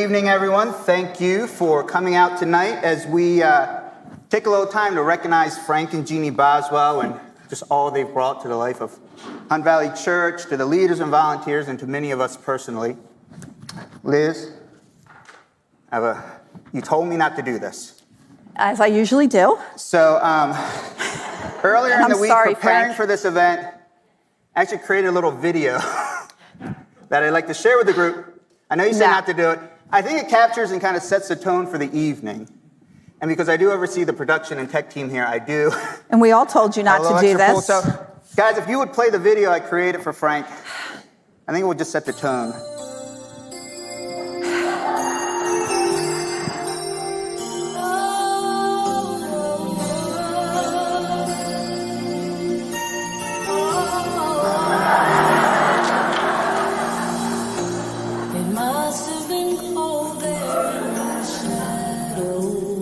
evening, everyone. Thank you for coming out tonight as we take a little time to recognize Frank and Jeannie Boswell and just all they've brought to the life of Hunt Valley Church, to the leaders and volunteers, and to many of us personally. Liz, you told me not to do this. As I usually do. So earlier in the week, preparing Frank. for this event, I actually created a little video that I'd like to share with the group. I know you said not to do it. I think it captures and kind of sets the tone for the evening. And because I do oversee the production and tech team here, I do. And we all told you not to do this. So, guys, if you would play the video I created for Frank, I think it would just set the tone.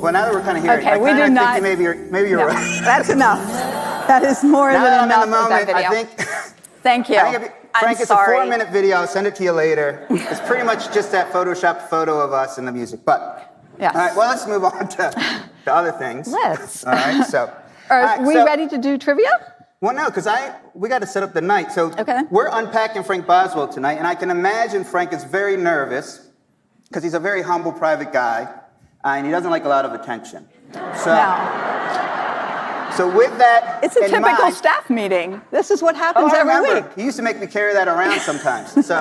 Well, now that we're kind of here, okay, I kind of think maybe you're right. That's enough. That is more than enough in the moment, of that video. I think, Thank you. Frank, it's a 4-minute video. I'll send it to you later. It's pretty much just that photoshopped photo of us and the music. But, yes. All right, well, let's move on to other things. Let's. All right, so. Are we ready to do trivia? Well, no, because we got to set up the night. So we're unpacking Frank Boswell tonight, and I can imagine Frank is very nervous because he's a very humble, private guy. And he doesn't like a lot of attention. So with that it's a typical staff meeting. This is what happens every week. He used to make me carry that around sometimes. So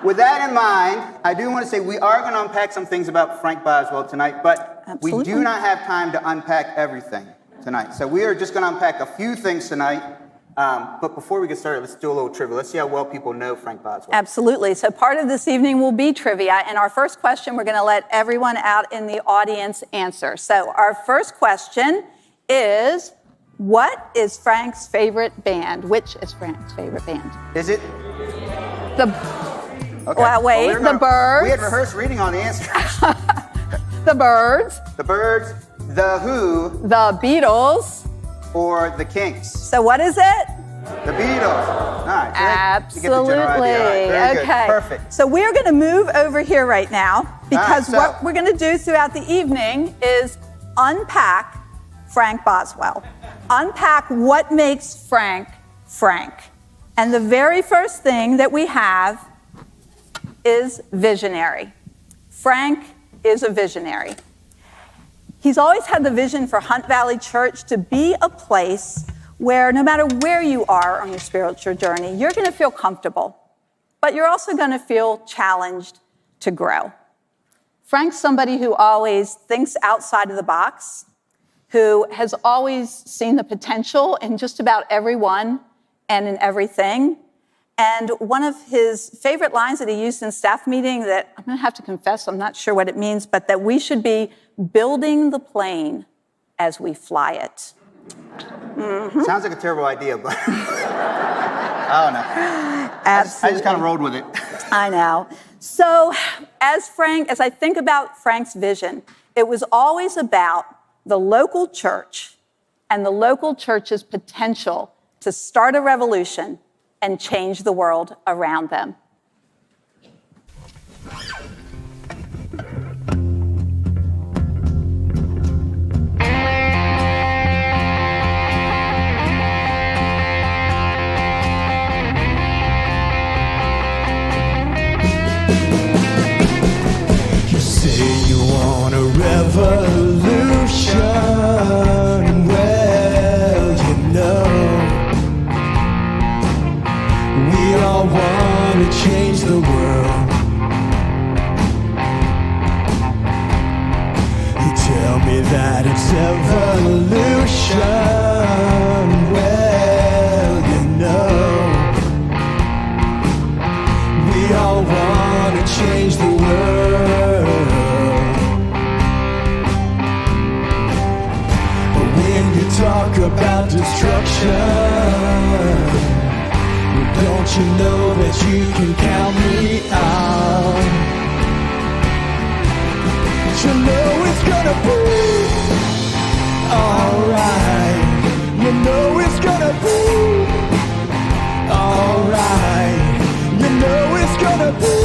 with that in mind, I do want to say we are going to unpack some things about Frank Boswell tonight, but we do not have time to unpack everything tonight. So we are just going to unpack a few things tonight. But before we get started, let's do a little trivia. Let's see how well people know Frank Boswell. Absolutely. So part of this evening will be trivia. And our first question, we're going to let everyone out in the audience answer. So our first question is, what is Frank's favorite band? Which is Frank's favorite band? Is it? The Byrds. We had rehearsed reading on the answers. The Byrds. The Byrds, The Who. The Beatles. Or the Kinks. So what is it? The Beatles. All right. Absolutely. Very okay. Good. Perfect. So we're going to move over here right now because what we're going to do throughout the evening is unpack Frank Boswell. Unpack what makes Frank Frank. And the very first thing that we have is visionary. Frank is a visionary. He's always had the vision for Hunt Valley Church to be a place where no matter where you are on your spiritual journey, you're going to feel comfortable, but you're also going to feel challenged to grow. Frank's somebody who always thinks outside of the box, who has always seen the potential in just about everyone and in everything. And one of his favorite lines that he used in staff meeting that I'm going to have to confess, I'm not sure what it means, but that we should be building the plane as we fly it. Mm-hmm. Sounds like a terrible idea, but I don't know. Absolutely. I just kind of rolled with it. I know. So as I think about Frank's vision, it was always about the local church and the local church's potential to start a revolution and change the world around them. You say you want a revolution. Well, you know, we all want to change the world. You tell me that it's evolution. Well, you know, we all want to change the world. But when you talk about destruction, don't you know that you can count me out? You know it's gonna be alright. You know it's gonna be alright. You know it's gonna be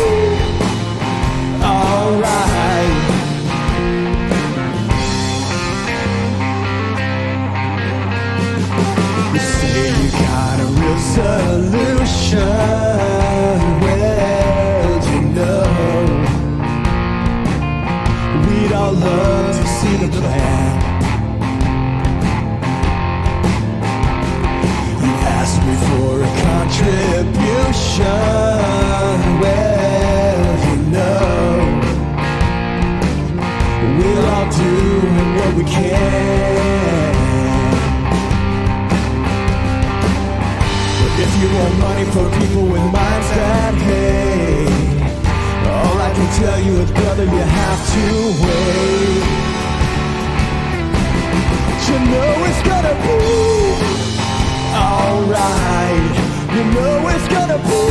the plan. You asked me for a contribution. Well, you know, we're all doing what we can. But if you want money for people with minds that hate, all I can tell you is, brother, you have to wait. You know it's gonna be alright. You know it's gonna be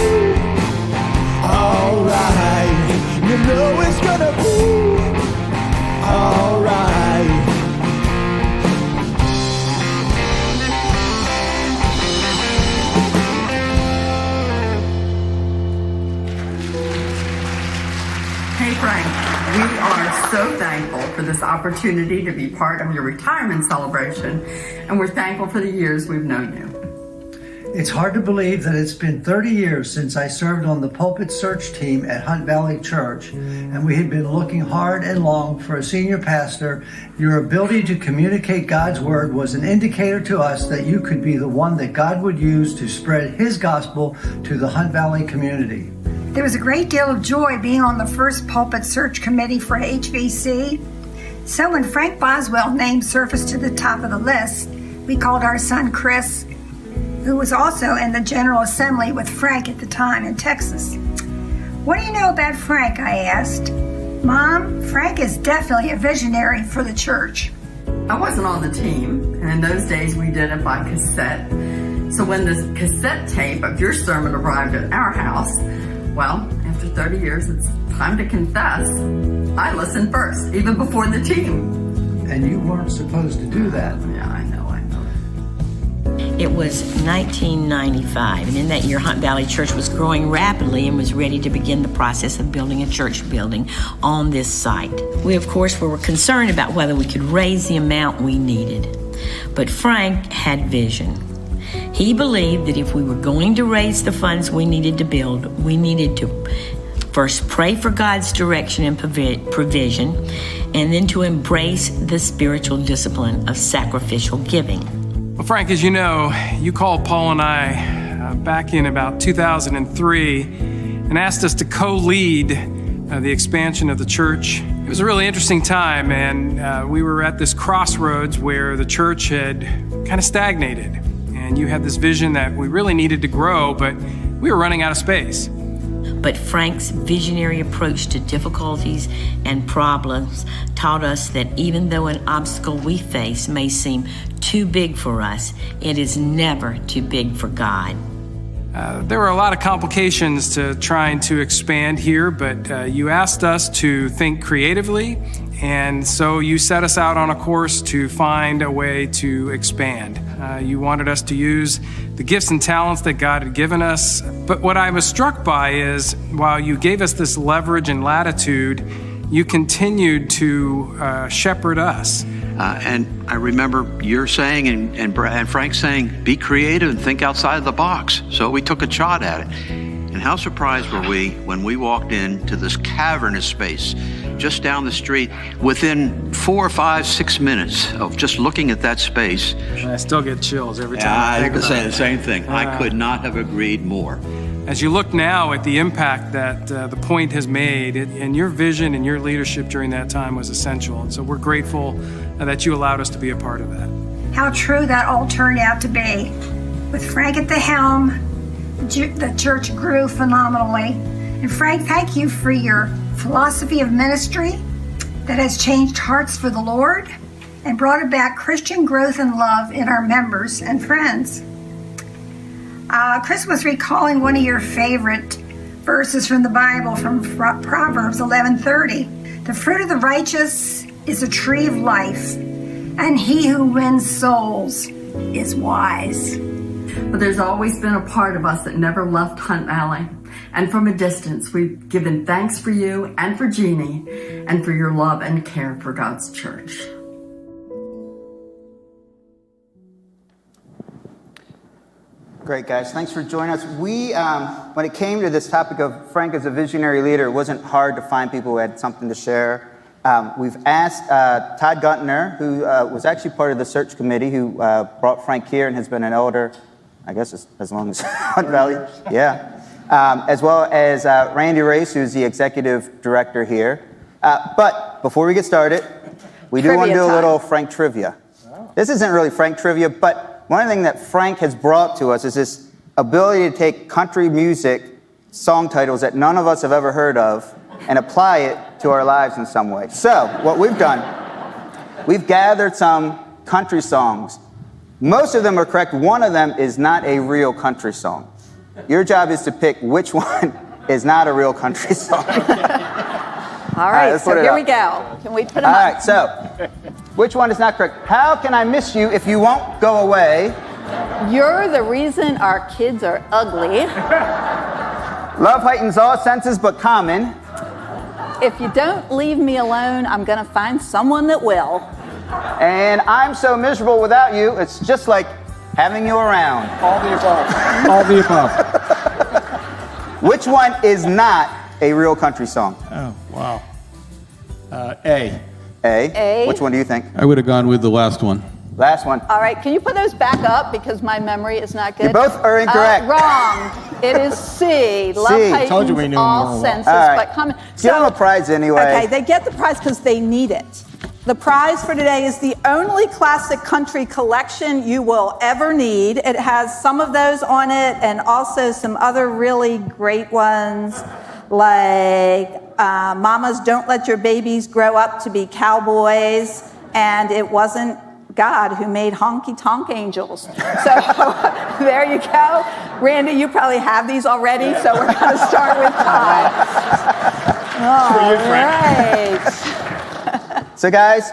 alright. You know it's gonna be alright. Hey Frank, we are so thankful for this opportunity to be part of your retirement celebration, and we're thankful for the years we've known you. It's hard to believe that it's been 30 years since I served on the pulpit search team at Hunt Valley Church, and we had been looking hard and long for a senior pastor. Your ability to communicate God's word was an indicator to us that you could be the one that God would use to spread his gospel to the Hunt Valley community. There was a great deal of joy being on the first pulpit search committee for HVC. So when Frank Boswell name surfaced to the top of the list, we called our son Chris, who was also in the General Assembly with Frank at the time in Texas. What do you know about Frank? I asked. Mom, Frank is definitely a visionary for the church. I wasn't on the team, and in those days we did it by cassette. So when this cassette tape of your sermon arrived at our house, well, after 30 years, it's time to confess. I listened first, even before the team. And you weren't supposed to do that. Yeah, I know. It was 1995, and in that year, Hunt Valley Church was growing rapidly and was ready to begin the process of building a church building on this site. We, of course, were concerned about whether we could raise the amount we needed. But Frank had vision. He believed that if we were going to raise the funds we needed to build, we needed to first pray for God's direction and provision, and then to embrace the spiritual discipline of sacrificial giving. Well, Frank, as you know, you called Paul and I back in about 2003 and asked us to co-lead the expansion of the church. It was a really interesting time, and we were at this crossroads where the church had kind of stagnated. And you had this vision that we really needed to grow, but we were running out of space. But Frank's visionary approach to difficulties and problems taught us that even though an obstacle we face may seem too big for us, it is never too big for God. There were a lot of complications to trying to expand here, but you asked us to think creatively, and so you set us out on a course to find a way to expand. You wanted us to use the gifts and talents that God had given us, but what I was struck by is while you gave us this leverage and latitude, you continued to shepherd us. And I remember you're saying and Frank saying, be creative and think outside the box. So we took a shot at it. And how surprised were we when we walked into this cavernous space just down the street within 4, 5, 6 minutes of just looking at that space. I still get chills every time I I think was about saying it. the same thing. I could not have agreed more. As you look now at the impact that the Point has made, and your vision and your leadership during that time was essential. And so we're grateful that you allowed us to be a part of that. How true that all turned out to be. With Frank at the helm, the church grew phenomenally. And Frank, thank you for your philosophy of ministry that has changed hearts for the Lord and brought about Christian growth and love in our members and friends. Chris was recalling one of your favorite verses from the Bible, from Proverbs 11:30. The fruit of the righteous is a tree of life, and he who wins souls is wise. But there's always been a part of us that never left Hunt Valley. And from a distance, we've given thanks for you and for Jeannie and for your love and care for God's church. Great, guys. Thanks for joining us. We, when it came to this topic of Frank as a visionary leader, it wasn't hard to find people who had something to share. We've asked Todd Guntner, who was actually part of the search committee, who brought Frank here and has been an elder, I guess, as long as Hunt Valley. Yeah. As well as Randy Race, who's the executive director here. But before we get started, we do want to do a little Frank trivia. This isn't really Frank trivia, but one thing that Frank has brought to us is this ability to take country music song titles that none of us have ever heard of and apply it to our lives in some way. So what we've done, we've gathered some country songs. Most of them are correct. One of them is not a real country song. Your job is to pick which one is not a real country song. All right, so here we go. Can we put them up? All right, so which one is not correct? How can I miss you if you won't go away? You're the reason our kids are ugly. Love heightens all senses but common. If you don't leave me alone, I'm going to find someone that will. And I'm so miserable without you, it's just like having you around. All the above. All the above. Which one is not a real country song? Oh, wow. A. A. Which one do you think? I would have gone with the last one. Last one. All right, can you put those back up because my memory is not good? You both are incorrect. Wrong. It is C. Love heightens Told you we knew all more. senses, All right. but common. Give them a prize anyway. Okay, they get the prize because they need it. The prize for today is the only classic country collection you will ever need. It has some of those on it and also some other really great ones like Mamas Don't Let Your Babies Grow Up to Be Cowboys, and it wasn't God who made Honky Tonk Angels. So there you go. Randy, you probably have these already, so we're going to start with Todd. All right. So guys,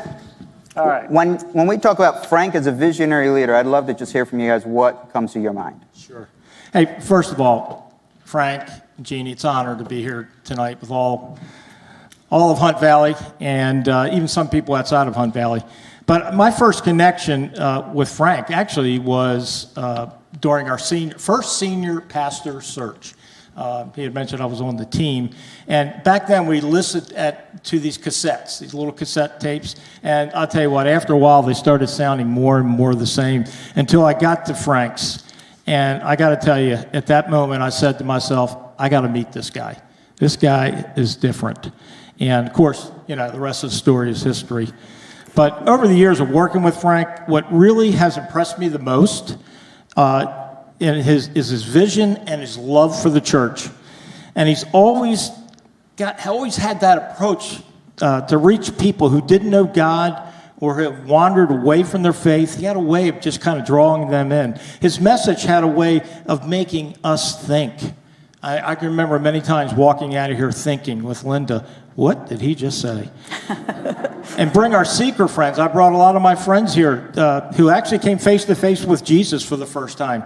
all right. When we talk about Frank as a visionary leader, I'd love to just hear from you guys what comes to your mind. Sure. Hey, first of all, Frank, Jeannie, it's an honor to be here tonight with all of Hunt Valley and even some people outside of Hunt Valley. But my first connection with Frank actually was during our first senior pastor search. He had mentioned I was on the team. And back then we listened to these cassettes, these little cassette tapes. And I'll tell you what, after a while they started sounding more and more the same until I got to Frank's. And I got to tell you, at that moment I said to myself, I got to meet this guy. This guy is different. And of course, the rest of the story is history. But over the years of working with Frank, what really has impressed me the most is his vision and his love for the church. And he's always had that approach to reach people who didn't know God or who have wandered away from their faith. He had a way of just kind of drawing them in. His message had a way of making us think. I can remember many times walking out of here thinking with Linda, what did he just say? And bring our seeker friends. I brought a lot of my friends here who actually came face to face with Jesus for the first time,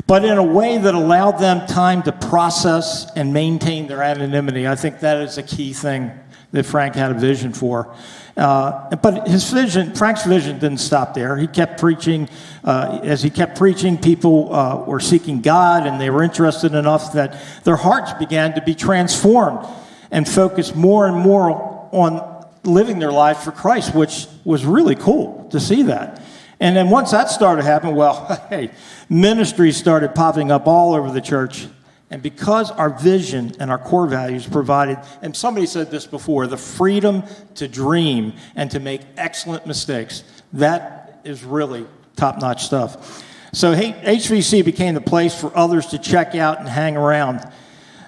but in a way that allowed them time to process and maintain their anonymity. I think that is a key thing that Frank had a vision for. But Frank's vision didn't stop there. He kept preaching. As he kept preaching, people were seeking God, and they were interested enough that their hearts began to be transformed and focused more and more on living their life for Christ, which was really cool to see that. And then once that started happening, hey, ministries started popping up all over the church. And because our vision and our core values provided, and somebody said this before, the freedom to dream and to make excellent mistakes, that is really top-notch stuff. So HVC became the place for others to check out and hang around.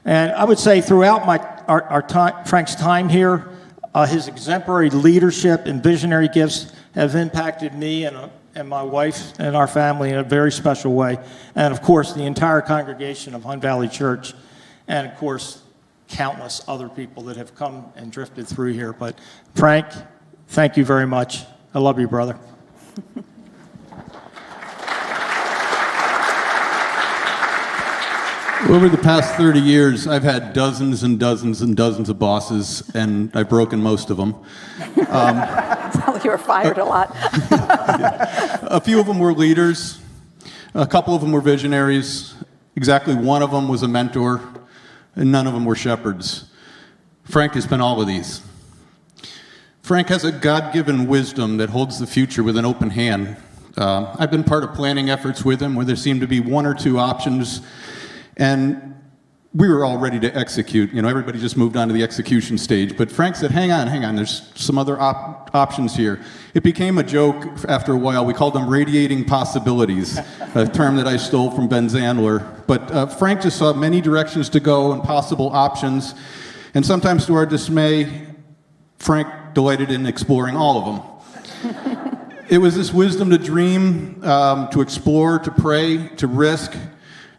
And I would say throughout Frank's time here, his exemplary leadership and visionary gifts have impacted me and my wife and our family in a very special way. And of course, the entire congregation of Hunt Valley Church, and of course, countless other people that have come and drifted through here. But Frank, thank you very much. I love you, brother. Over the past 30 years, I've had dozens and dozens and dozens of bosses, and I've broken most of them. Sounds like you were fired a lot. A few of them were leaders. A couple of them were visionaries. Exactly one of them was a mentor, and none of them were shepherds. Frank has been all of these. Frank has a God-given wisdom that holds the future with an open hand. I've been part of planning efforts with him where there seemed to be one or two options, and we were all ready to execute. Everybody just moved on to the execution stage. But Frank said, hang on, there's some other options here. It became a joke after a while. We called them radiating possibilities, a term that I stole from Ben Zandler. But Frank just saw many directions to go and possible options. And sometimes to our dismay, Frank delighted in exploring all of them. It was this wisdom to dream, to explore, to pray, to risk,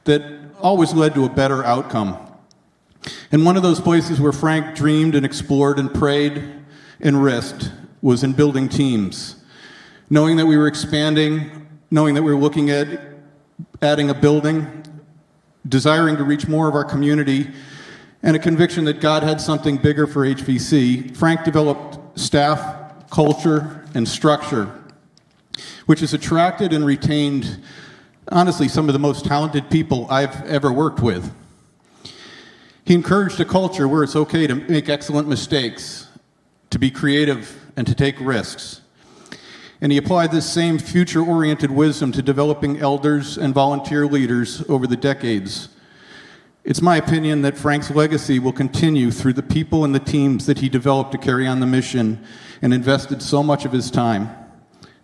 that always led to a better outcome. And one of those places where Frank dreamed and explored and prayed and risked was in building teams. Knowing that we were expanding, knowing that we were looking at adding a building, desiring to reach more of our community, and a conviction that God had something bigger for HVC, Frank developed staff, culture, and structure, which has attracted and retained, honestly, some of the most talented people I've ever worked with. He encouraged a culture where it's okay to make excellent mistakes, to be creative, and to take risks. And he applied this same future-oriented wisdom to developing elders and volunteer leaders over the decades. It's my opinion that Frank's legacy will continue through the people and the teams that he developed to carry on the mission and invested so much of his time.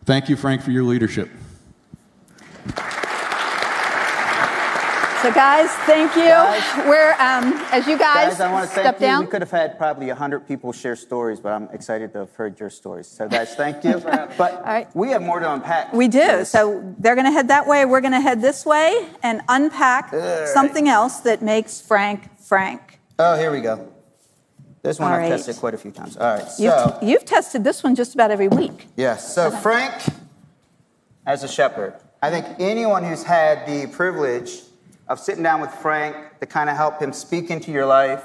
Thank you, Frank, for your leadership. So guys, thank you. We're, as you guys I want to step thank you. down. We could have had probably 100 people share stories, but I'm excited to have heard your stories. So guys, thank you. But we have more to unpack. We do. So they're going to head that way. We're going to head this way and unpack something else that makes Frank Frank. Oh, here we go. This one All I've right. tested quite a few times. All right, so. You've tested this one just about every week. Yes, so Frank, as a shepherd, I think anyone who's had the privilege of sitting down with Frank to kind of help him speak into your life,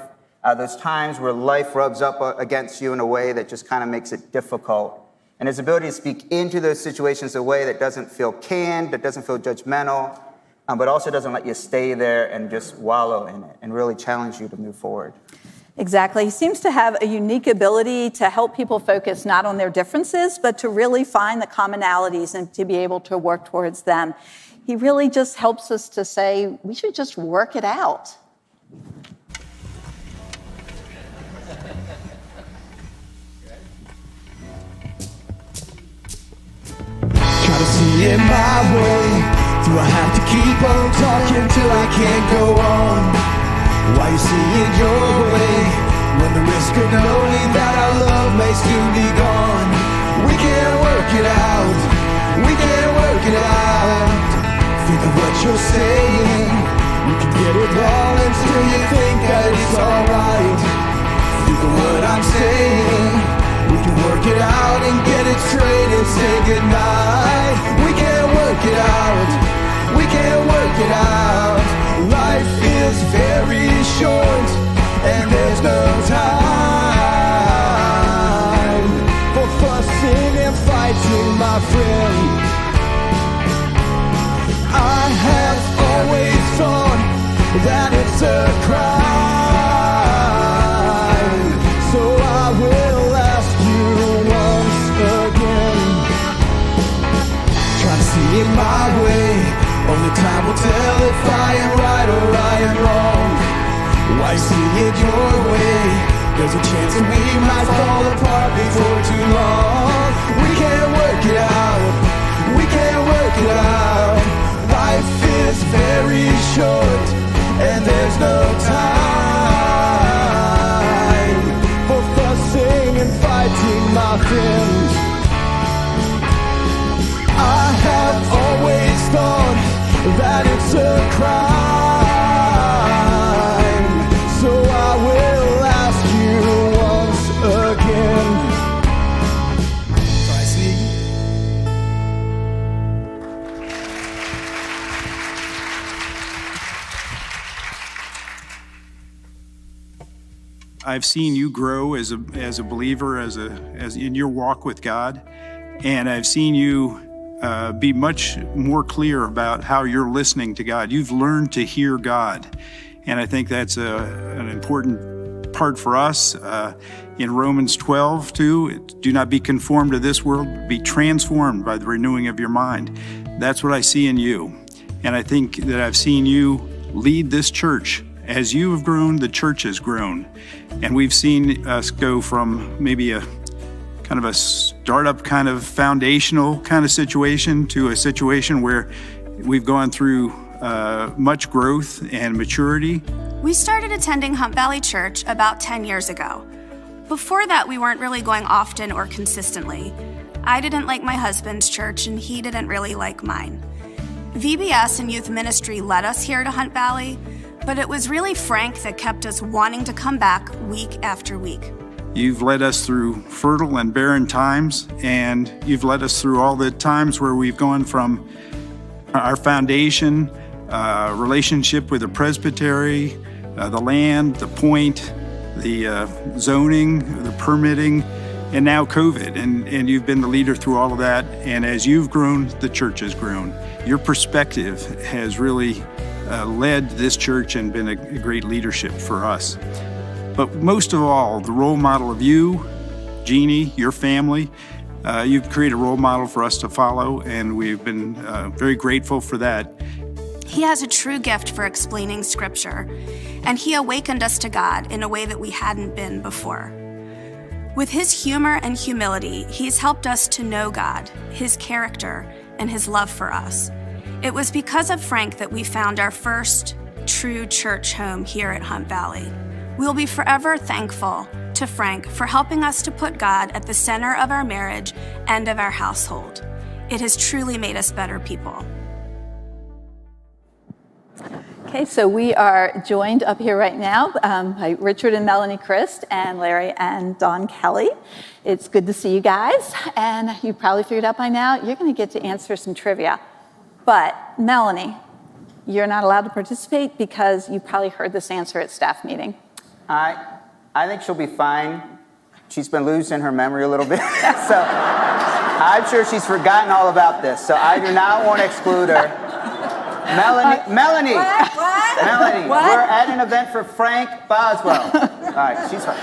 those times where life rubs up against you in a way that just kind of makes it difficult. And his ability to speak into those situations in a way that doesn't feel canned, that doesn't feel judgmental, but also doesn't let you stay there and just wallow in it and really challenge you to move forward. Exactly. He seems to have a unique ability to help people focus not on their differences, but to really find the commonalities and to be able to work towards them. He really just helps us to say, we should just work it out. Try to see it my way. Do I have to keep on talking till I can't go on? Why you see it your way when the risk of knowing that our love may soon be gone? We can't work it out. We can't work it out. Think of what you're saying. You can get it wrong and still you think that it's alright. Think of what I'm saying. We can work it out and get it straight and say goodnight. We can't work it out. We can't work it out. Life is very short and there's no time for fussing and fighting, my friend. I have always thought that it's a crime, so I will ask you once again. Try to see it my way. Only time will tell if I am right or I am wrong. Why see it your way? There's a chance that we might fall apart before too long. We can't work it out. We can't work it out. Life is very short and there's no time for fussing and fighting, my friends. I have always thought that it's a crime, so I will ask you once again. Try sneaking. I've seen you grow as a believer, as in your walk with God, and I've seen you be much more clear about how you're listening to God. You've learned to hear God, and I think that's an important part for us in Romans 12, too. Do not be conformed to this world, be transformed by the renewing of your mind. That's what I see in you. And I think that I've seen you lead this church. As you have grown, the church has grown. And we've seen us go from maybe a kind of a startup kind of foundational kind of situation to a situation where we've gone through much growth and maturity. We started attending Hunt Valley Church about 10 years ago. Before that, we weren't really going often or consistently. I didn't like my husband's church, and he didn't really like mine. VBS and youth ministry led us here to Hunt Valley, but it was really Frank that kept us wanting to come back week after week. You've led us through fertile and barren times, and you've led us through all the times where we've gone from our foundation, relationship with the presbytery, the land, the point, the zoning, the permitting, and now COVID. And you've been the leader through all of that. And as you've grown, the church has grown. Your perspective has really led this church and been a great leadership for us. But most of all, the role model of you, Jeannie, your family, you've created a role model for us to follow, and we've been very grateful for that. He has a true gift for explaining Scripture, and he awakened us to God in a way that we hadn't been before. With his humor and humility, he's helped us to know God, his character, and his love for us. It was because of Frank that we found our first true church home here at Hunt Valley. We'll be forever thankful to Frank for helping us to put God at the center of our marriage and of our household. It has truly made us better people. Okay, so we are joined up here right now by Richard and Melanie Christ and Larry and Don Kelly. It's good to see you guys, and you probably figured out by now you're going to get to answer some trivia. But Melanie, you're not allowed to participate because you probably heard this answer at staff meeting. I think she'll be fine. She's been losing her memory a little bit, so I'm sure she's forgotten all about this. So I do not want to exclude her. Melanie, Melanie, we're at an event for Frank Boswell. All right, she's fine.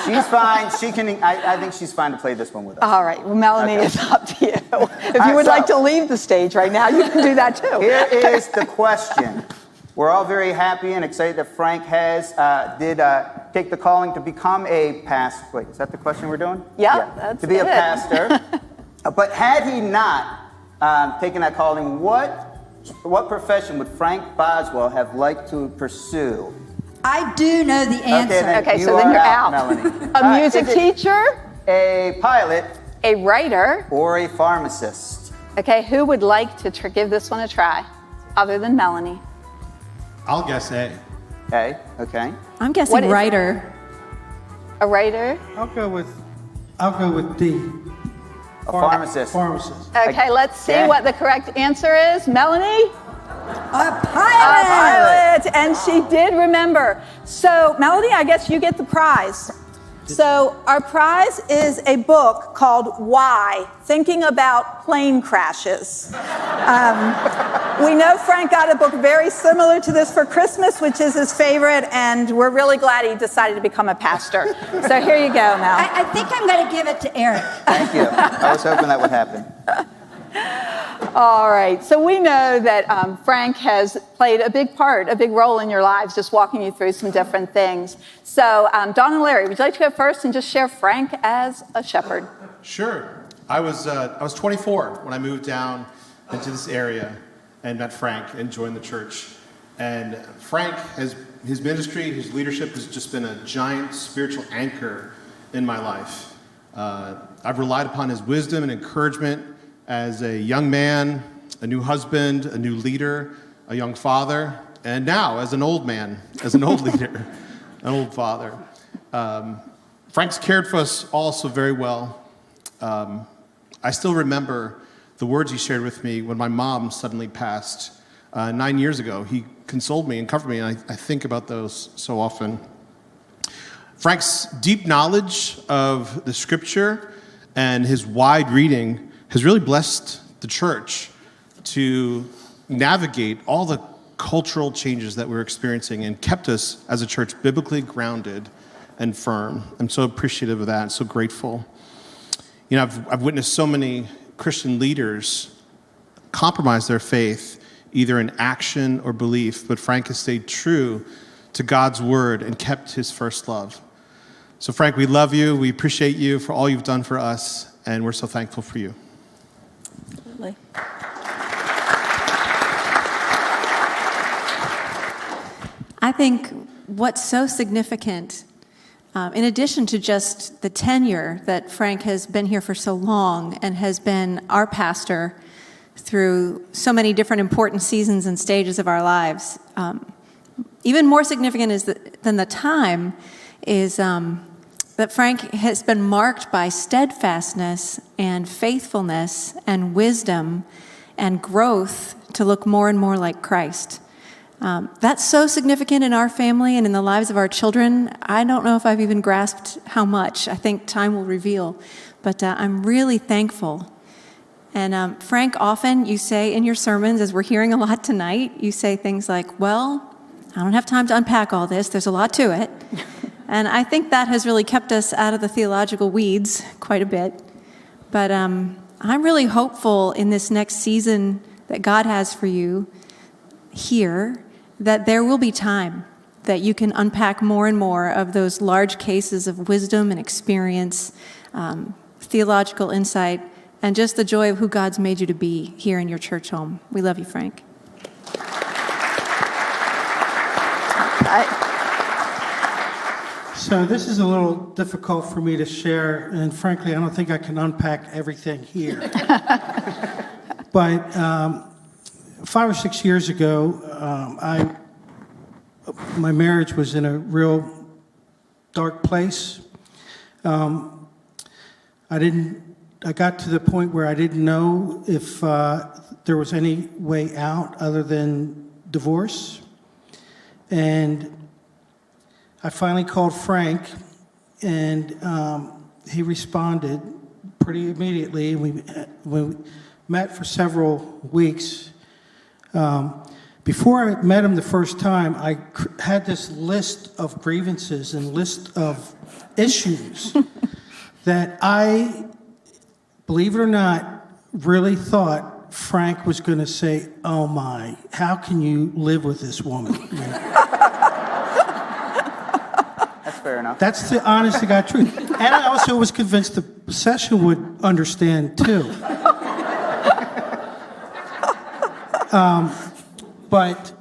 She's fine. She can. I think she's fine to play this one with us. All right. Well, Melanie, it's up to you. If you would like to leave the stage right now, you can do that too. Here is the question. We're all very happy and excited that Frank did take the calling to become a pastor. Wait, is that the question we're doing? Yeah, that's to be a pastor. But had he not taken that calling, what profession would Frank Boswell have liked to pursue? I do know the answer. Okay, so then you're out. Melanie. A music teacher? A pilot? A writer? Or a pharmacist? Okay, who would like to give this one a try, other than Melanie? I'll guess A. A, okay. I'm guessing writer. A writer? I'll go with D. A pharmacist. Pharmacist. Okay, let's see what the correct answer is. Melanie? A pilot. And she did remember. So, Melanie, I guess you get the prize. So, our prize is a book called Why? Thinking About Plane Crashes. We know Frank got a book very similar to this for Christmas, which is his favorite, and we're really glad he decided to become a pastor. So here you go, Mel. I think I'm going to give it to Eric. Thank you. I was hoping that would happen. All right, so we know that Frank has played a big role in your lives, just walking you through some different things. So, Don and Larry, would you like to go first and just share Frank as a shepherd? Sure. I was 24 when I moved down into this area and met Frank and joined the church. And Frank, his ministry, his leadership has just been a giant spiritual anchor in my life. I've relied upon his wisdom and encouragement as a young man, a new husband, a new leader, a young father, and now as an old man, as an old leader, an old father. Frank's cared for us all so very well. I still remember the words he shared with me when my mom suddenly passed 9 years ago. He consoled me and comforted me, and I think about those so often. Frank's deep knowledge of the scripture and his wide reading has really blessed the church to navigate all the cultural changes that we're experiencing and kept us as a church biblically grounded and firm. I'm so appreciative of that and so grateful. You know, I've witnessed so many Christian leaders compromise their faith, either in action or belief, but Frank has stayed true to God's word and kept his first love. So Frank, we love you. We appreciate you for all you've done for us, and we're so thankful for you. Absolutely. I think what's so significant, in addition to just the tenure that Frank has been here for so long and has been our pastor through so many different important seasons and stages of our lives, even more significant than the time is that Frank has been marked by steadfastness and faithfulness and wisdom and growth to look more and more like Christ. That's so significant in our family and in the lives of our children. I don't know if I've even grasped how much. I think time will reveal. But I'm really thankful. And Frank, often you say in your sermons, as we're hearing a lot tonight, you say things like, well, I don't have time to unpack all this. There's a lot to it. And I think that has really kept us out of the theological weeds quite a bit. But I'm really hopeful in this next season that God has for you here, that there will be time that you can unpack more and more of those large cases of wisdom and experience, theological insight, and just the joy of who God's made you to be here in your church home. We love you, Frank. So this is a little difficult for me to share, and frankly, I don't think I can unpack everything here. But 5 or 6 years ago, my marriage was in a real dark place. I got to the point where I didn't know if there was any way out other than divorce. And I finally called Frank, and he responded pretty immediately. We met for several weeks. Before I met him the first time, I had this list of grievances and list of issues that I, believe it or not, really thought Frank was going to say, oh my, how can you live with this woman? That's fair enough. That's the honest to God truth. And I also was convinced the session would understand too. But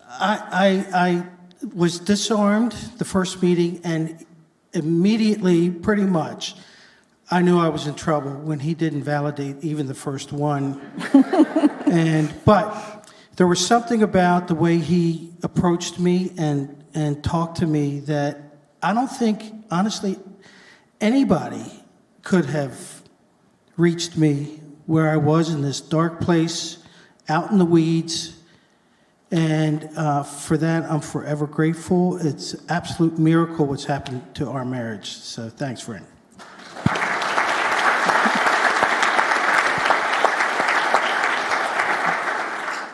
I was disarmed the first meeting, and immediately, pretty much, I knew I was in trouble when he didn't validate even the first one. But there was something about the way he approached me and talked to me that I don't think, honestly, anybody could have reached me where I was in this dark place, out in the weeds. And for that, I'm forever grateful. It's an absolute miracle what's happened to our marriage. So thanks, Frank.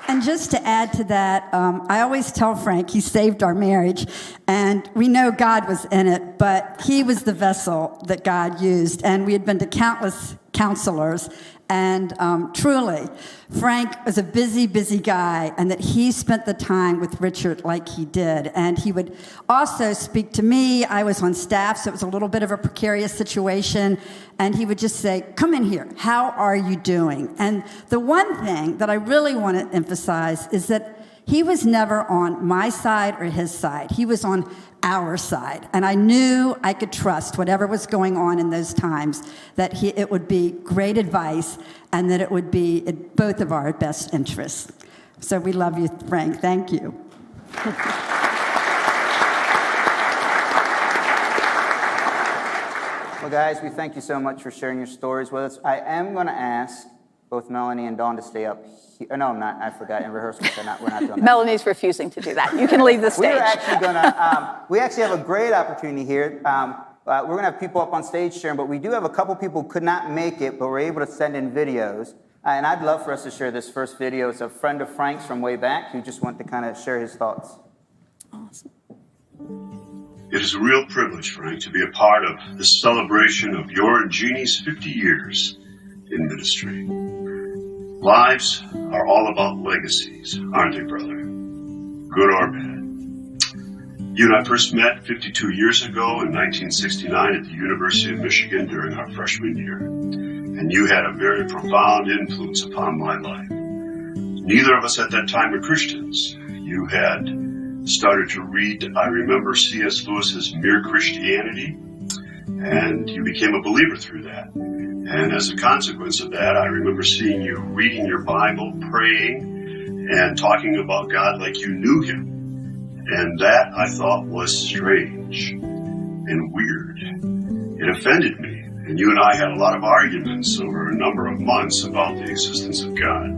And just to add to that, I always tell Frank he saved our marriage, and we know God was in it, but he was the vessel that God used, and we had been to countless counselors, and truly, Frank was a busy, busy guy, and that he spent the time with Richard like he did, and he would also speak to me. I was on staff, so it was a little bit of a precarious situation, and he would just say, come in here, how are you doing? And the one thing that I really want to emphasize is that he was never on my side or his side. He was on our side. And I knew I could trust whatever was going on in those times, that it would be great advice and that it would be in both of our best interests. So we love you, Frank. Thank you. Well, guys, we thank you so much for sharing your stories with us. I am going to ask both Melanie and Dawn to stay up here. No, I'm not. I forgot. In rehearsal, we're not doing that. Melanie's refusing to do that. You can leave the stage. We're actually going to, we actually have a great opportunity here. We're going to have people up on stage sharing, but we do have a couple people who could not make it, but were able to send in videos. And I'd love for us to share this first video. It's a friend of Frank's from way back who just wanted to kind of share his thoughts. Awesome. It is a real privilege, Frank, to be a part of this celebration of your and Jeannie's 50 years in ministry. Lives are all about legacies, aren't they, brother? Good or bad. You and I first met 52 years ago in 1969 at the University of Michigan during our freshman year, and you had a very profound influence upon my life. Neither of us at that time were Christians. You had started to read, I remember, C.S. Lewis's Mere Christianity, and you became a believer through that. And as a consequence of that, I remember seeing you reading your Bible, praying, and talking about God like you knew Him. And that, I thought, was strange and weird. It offended me, and you and I had a lot of arguments over a number of months about the existence of God.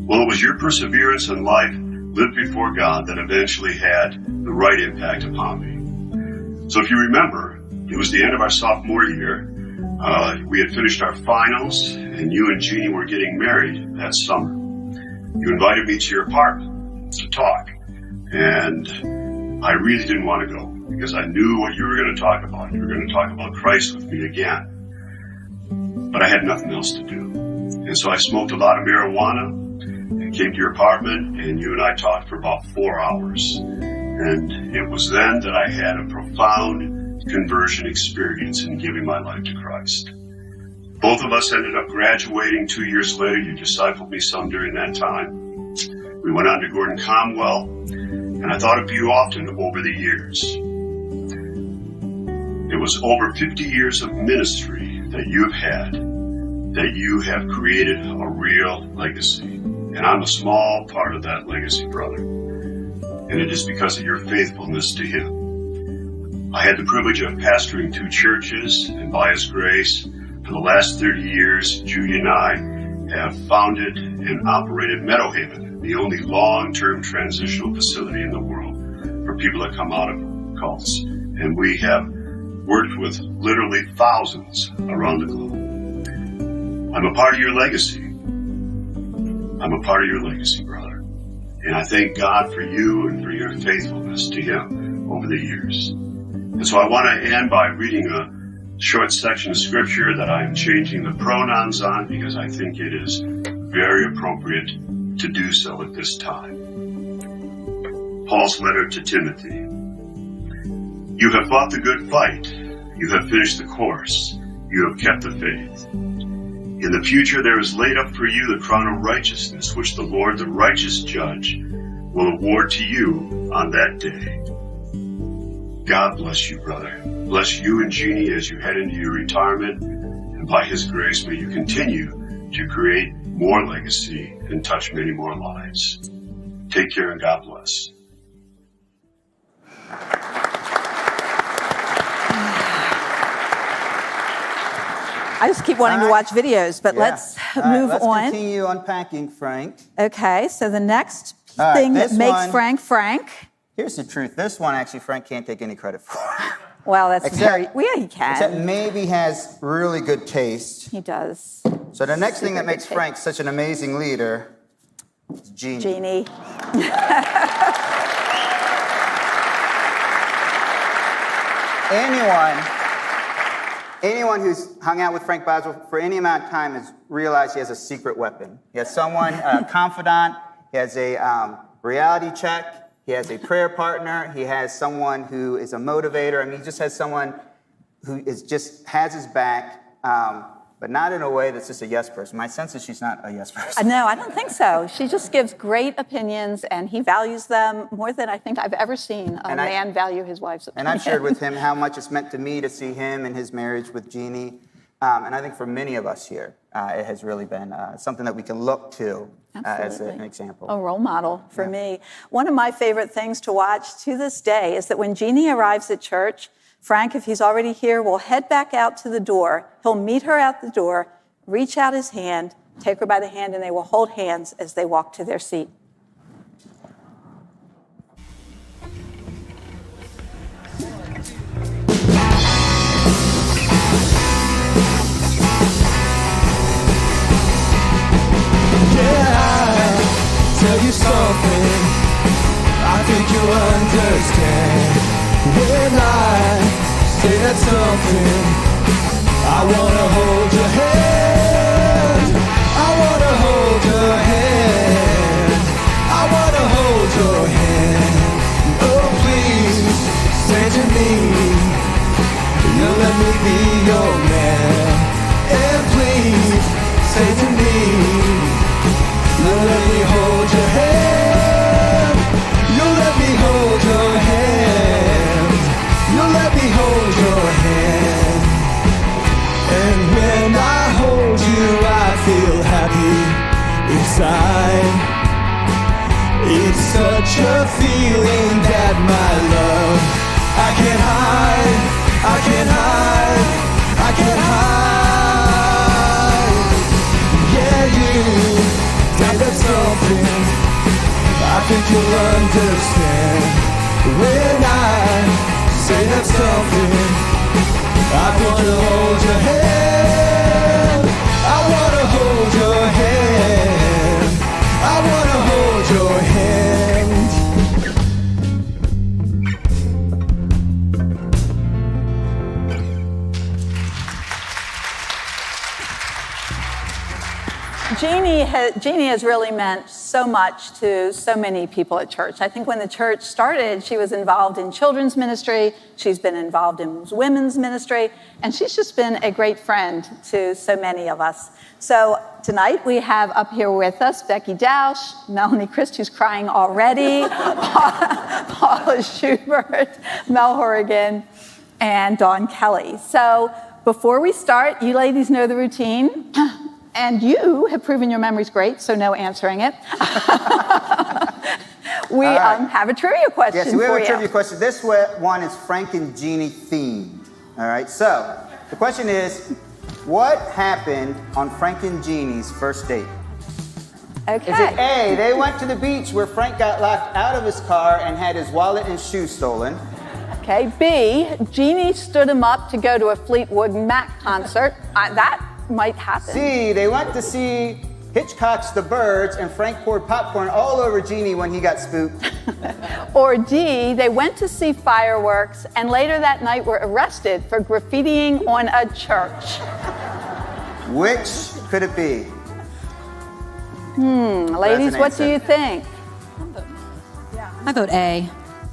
Well, it was your perseverance in life lived before God that eventually had the right impact upon me. So if you remember, it was the end of our sophomore year. We had finished our finals, and you and Jeannie were getting married that summer. You invited me to your apartment to talk, and I really didn't want to go because I knew what you were going to talk about. You were going to talk about Christ with me again. But I had nothing else to do. And so I smoked a lot of marijuana, came to your apartment, and you and I talked for about 4 hours. And it was then that I had a profound conversion experience in giving my life to Christ. Both of us ended up graduating 2 years later. You discipled me some during that time. We went on to Gordon Comwell, and I thought of you often over the years. It was over 50 years of ministry that you have had, that you have created a real legacy. And I'm a small part of that legacy, brother. And it is because of your faithfulness to Him. I had the privilege of pastoring 2 churches, and by His grace, for the last 30 years, Judy and I have founded and operated Meadowhaven, the only long-term transitional facility in the world for people that come out of cults. And we have worked with literally thousands around the globe. I'm a part of your legacy. I'm a part of your legacy, brother. And I thank God for you and for your faithfulness to Him over the years. And so I want to end by reading a short section of Scripture that I am changing the pronouns on because I think it is very appropriate to do so at this time. Paul's letter to Timothy. You have fought the good fight. You have finished the course. You have kept the faith. In the future there is laid up for you the crown of righteousness, which the Lord, the righteous judge, will award to you on that day. God bless you, brother. Bless you and Jeannie as you head into your retirement, and by His grace may you continue to create more legacy and touch many more lives. Take care and God bless. I just keep wanting to watch videos, but let's move let's on. Let's continue unpacking Frank. Okay, so the next thing that makes Frank Frank. Here's the truth. This one, actually, Frank can't take any credit for. Well, that's very... Yeah, he can. Except maybe has really good taste. He does. So the next thing that makes Frank such an amazing leader is Jeannie. Jeannie. Anyone who's hung out with Frank Boswell for any amount of time has realized he has a secret weapon. He has someone, a confidant, he has a reality check, he has a prayer partner, he has someone who is a motivator. I mean, he just has someone who just has his back, but not in a way that's just a yes person. My sense is she's not a yes person. No, I don't think so. She just gives great opinions, and he values them more than I think I've ever seen a man value his wife's opinion. And I've shared with him how much it's meant to me to see him and his marriage with Jeannie. And I think for many of us here, it has really been something that we can look to as an example. A role model for me. One of my favorite things to watch to this day is that when Jeannie arrives at church, Frank, if he's already here, will head back out to the door. He'll meet her at the door, reach out his hand, take her by the hand, and they will hold hands as they walk to their seat. Tell you something, I think you'll understand. When I say that something, I wanna hold your hand. I wanna hold your hand. I wanna hold your hand. Oh, please say to me, you'll let me be your man. And please say to me, you'll let me hold your hand. You'll let me hold your hand. You'll let me hold your hand. And when I hold you, I feel happy inside. It's such a feeling that my love I can't hide, I can't hide, I can't hide. Yeah, you say that something I think you'll understand. When I say that something, I want to hold your hand. I want to hold your hand. I want to hold your hand. Jeannie has really meant so much to so many people at church. I think when the church started, she was involved in children's ministry, she's been involved in women's ministry, and she's just been a great friend to so many of us. So tonight we have up here with us Becky Dausch, Melanie Christ, who's crying already, Paula Schubert, Mel Horrigan, and Dawn Kelly. So before we start, you ladies know the routine. And you have proven your memory's great, so no answering it. We have a trivia question for you. Yes, we have a trivia question. This one is Frank and Jeannie themed. All right, so the question is, what happened on Frank and Jeannie's first date? Okay. Is it A, they went to the beach where Frank got locked out of his car and had his wallet and shoes stolen? Okay, B, Jeannie stood him up to go to a Fleetwood Mac concert. That might happen. C, they went to see Hitchcock's The Birds and Frank poured popcorn all over Jeannie when he got spooked. Or D, they went to see fireworks and later that night were arrested for graffitiing on a church. Which could it be? Ladies, what do you think? I vote A.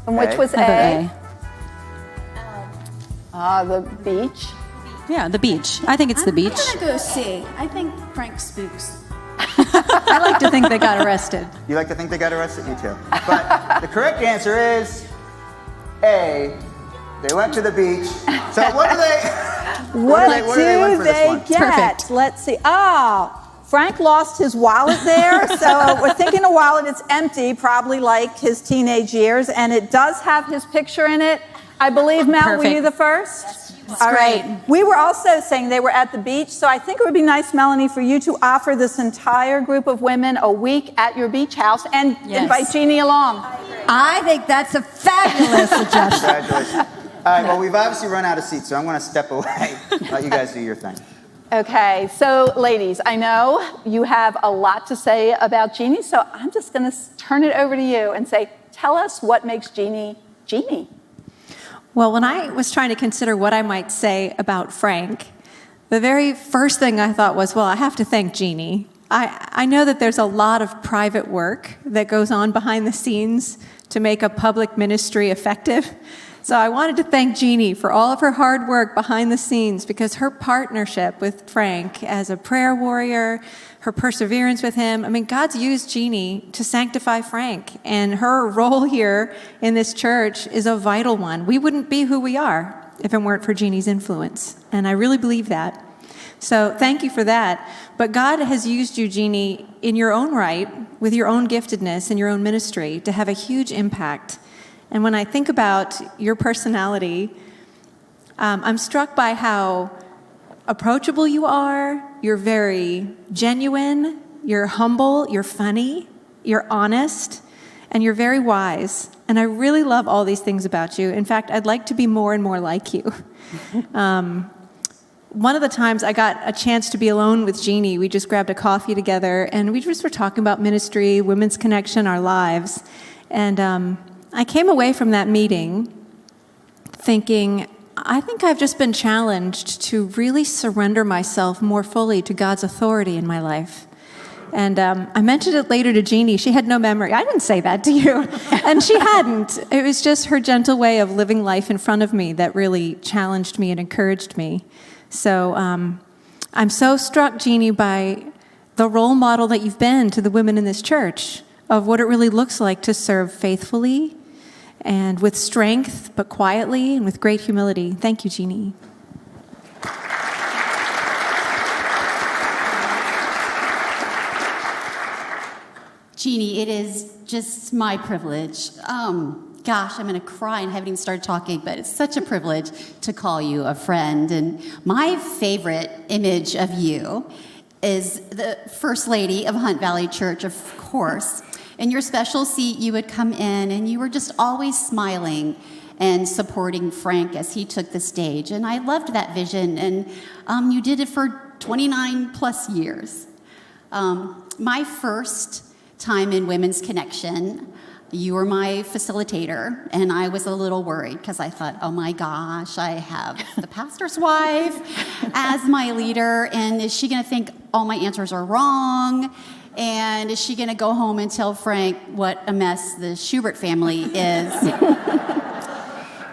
And which was I A? The beach. Yeah, the beach. I think it's the beach. I'm gonna go C. I think Frank spooks. I like to think they got arrested. You like to think they got arrested? Me too. But the correct answer is A. They went to the beach. So what do they? What do they win for this they one? get? Perfect. Let's see. Frank lost his wallet there, so we're thinking a wallet. It's empty, probably like his teenage years, and it does have his picture in it. I believe, Mel, were Perfect. you the first? That's All great. right. We were also saying they were at the beach, so I think it would be nice, Melanie, for you to offer this entire group of women a week at your beach house and invite Jeannie along. I think that's a fabulous suggestion. Congratulations. All right, well, we've obviously run out of seats, so I'm going to step away. Let you guys do your thing. Okay, so ladies, I know you have a lot to say about Jeannie, so I'm just going to turn it over to you and say, tell us what makes Jeannie, Jeannie. Well, when I was trying to consider what I might say about Frank, the very first thing I thought was, well, I have to thank Jeannie. I know that there's a lot of private work that goes on behind the scenes to make a public ministry effective. So I wanted to thank Jeannie for all of her hard work behind the scenes because her partnership with Frank as a prayer warrior, her perseverance with him, I mean, God's used Jeannie to sanctify Frank, and her role here in this church is a vital one. We wouldn't be who we are if it weren't for Jeannie's influence, and I really believe that. So thank you for that. But God has used you, Jeannie, in your own right, with your own giftedness and your own ministry, to have a huge impact. And when I think about your personality, I'm struck by how approachable you are. You're very genuine, you're humble, you're funny, you're honest, and you're very wise. And I really love all these things about you. In fact, I'd like to be more and more like you. One of the times I got a chance to be alone with Jeannie, we just grabbed a coffee together, and we just were talking about ministry, women's connection, our lives. And I came away from that meeting thinking, I think I've just been challenged to really surrender myself more fully to God's authority in my life. And I mentioned it later to Jeannie. She had no memory. I didn't say that to you. And she hadn't. It was just her gentle way of living life in front of me that really challenged me and encouraged me. So I'm so struck, Jeannie, by the role model that you've been to the women in this church of what it really looks like to serve faithfully and with strength, but quietly and with great humility. Thank you, Jeannie. Jeannie, it is just my privilege. Gosh, I'm going to cry and haven't even started talking, but it's such a privilege to call you a friend. And my favorite image of you is the First Lady of Hunt Valley Church, of course. In your special seat, you would come in and you were just always smiling and supporting Frank as he took the stage. And I loved that vision, and you did it for 29 plus years. My first time in Women's Connection, you were my facilitator, and I was a little worried because I thought, oh my gosh, I have the pastor's wife as my leader, and is she going to think all my answers are wrong? And is she going to go home and tell Frank what a mess the Schubert family is?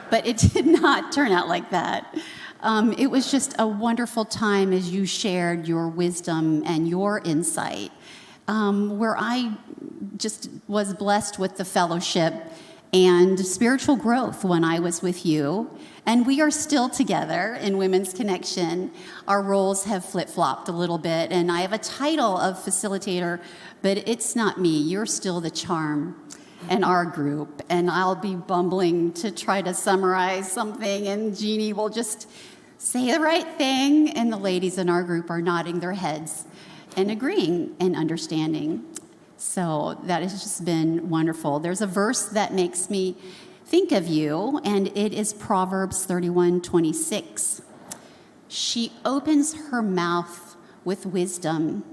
But it did not turn out like that. It was just a wonderful time as you shared your wisdom and your insight, where I just was blessed with the fellowship and spiritual growth when I was with you. And we are still together in Women's Connection. Our roles have flip-flopped a little bit, and I have a title of facilitator, but it's not me. You're still the charm in our group, and I'll be bumbling to try to summarize something, and Jeannie will just say the right thing, and the ladies in our group are nodding their heads and agreeing and understanding. So that has just been wonderful. There's a verse that makes me think of you, and it is Proverbs 31:26. She opens her mouth with wisdom,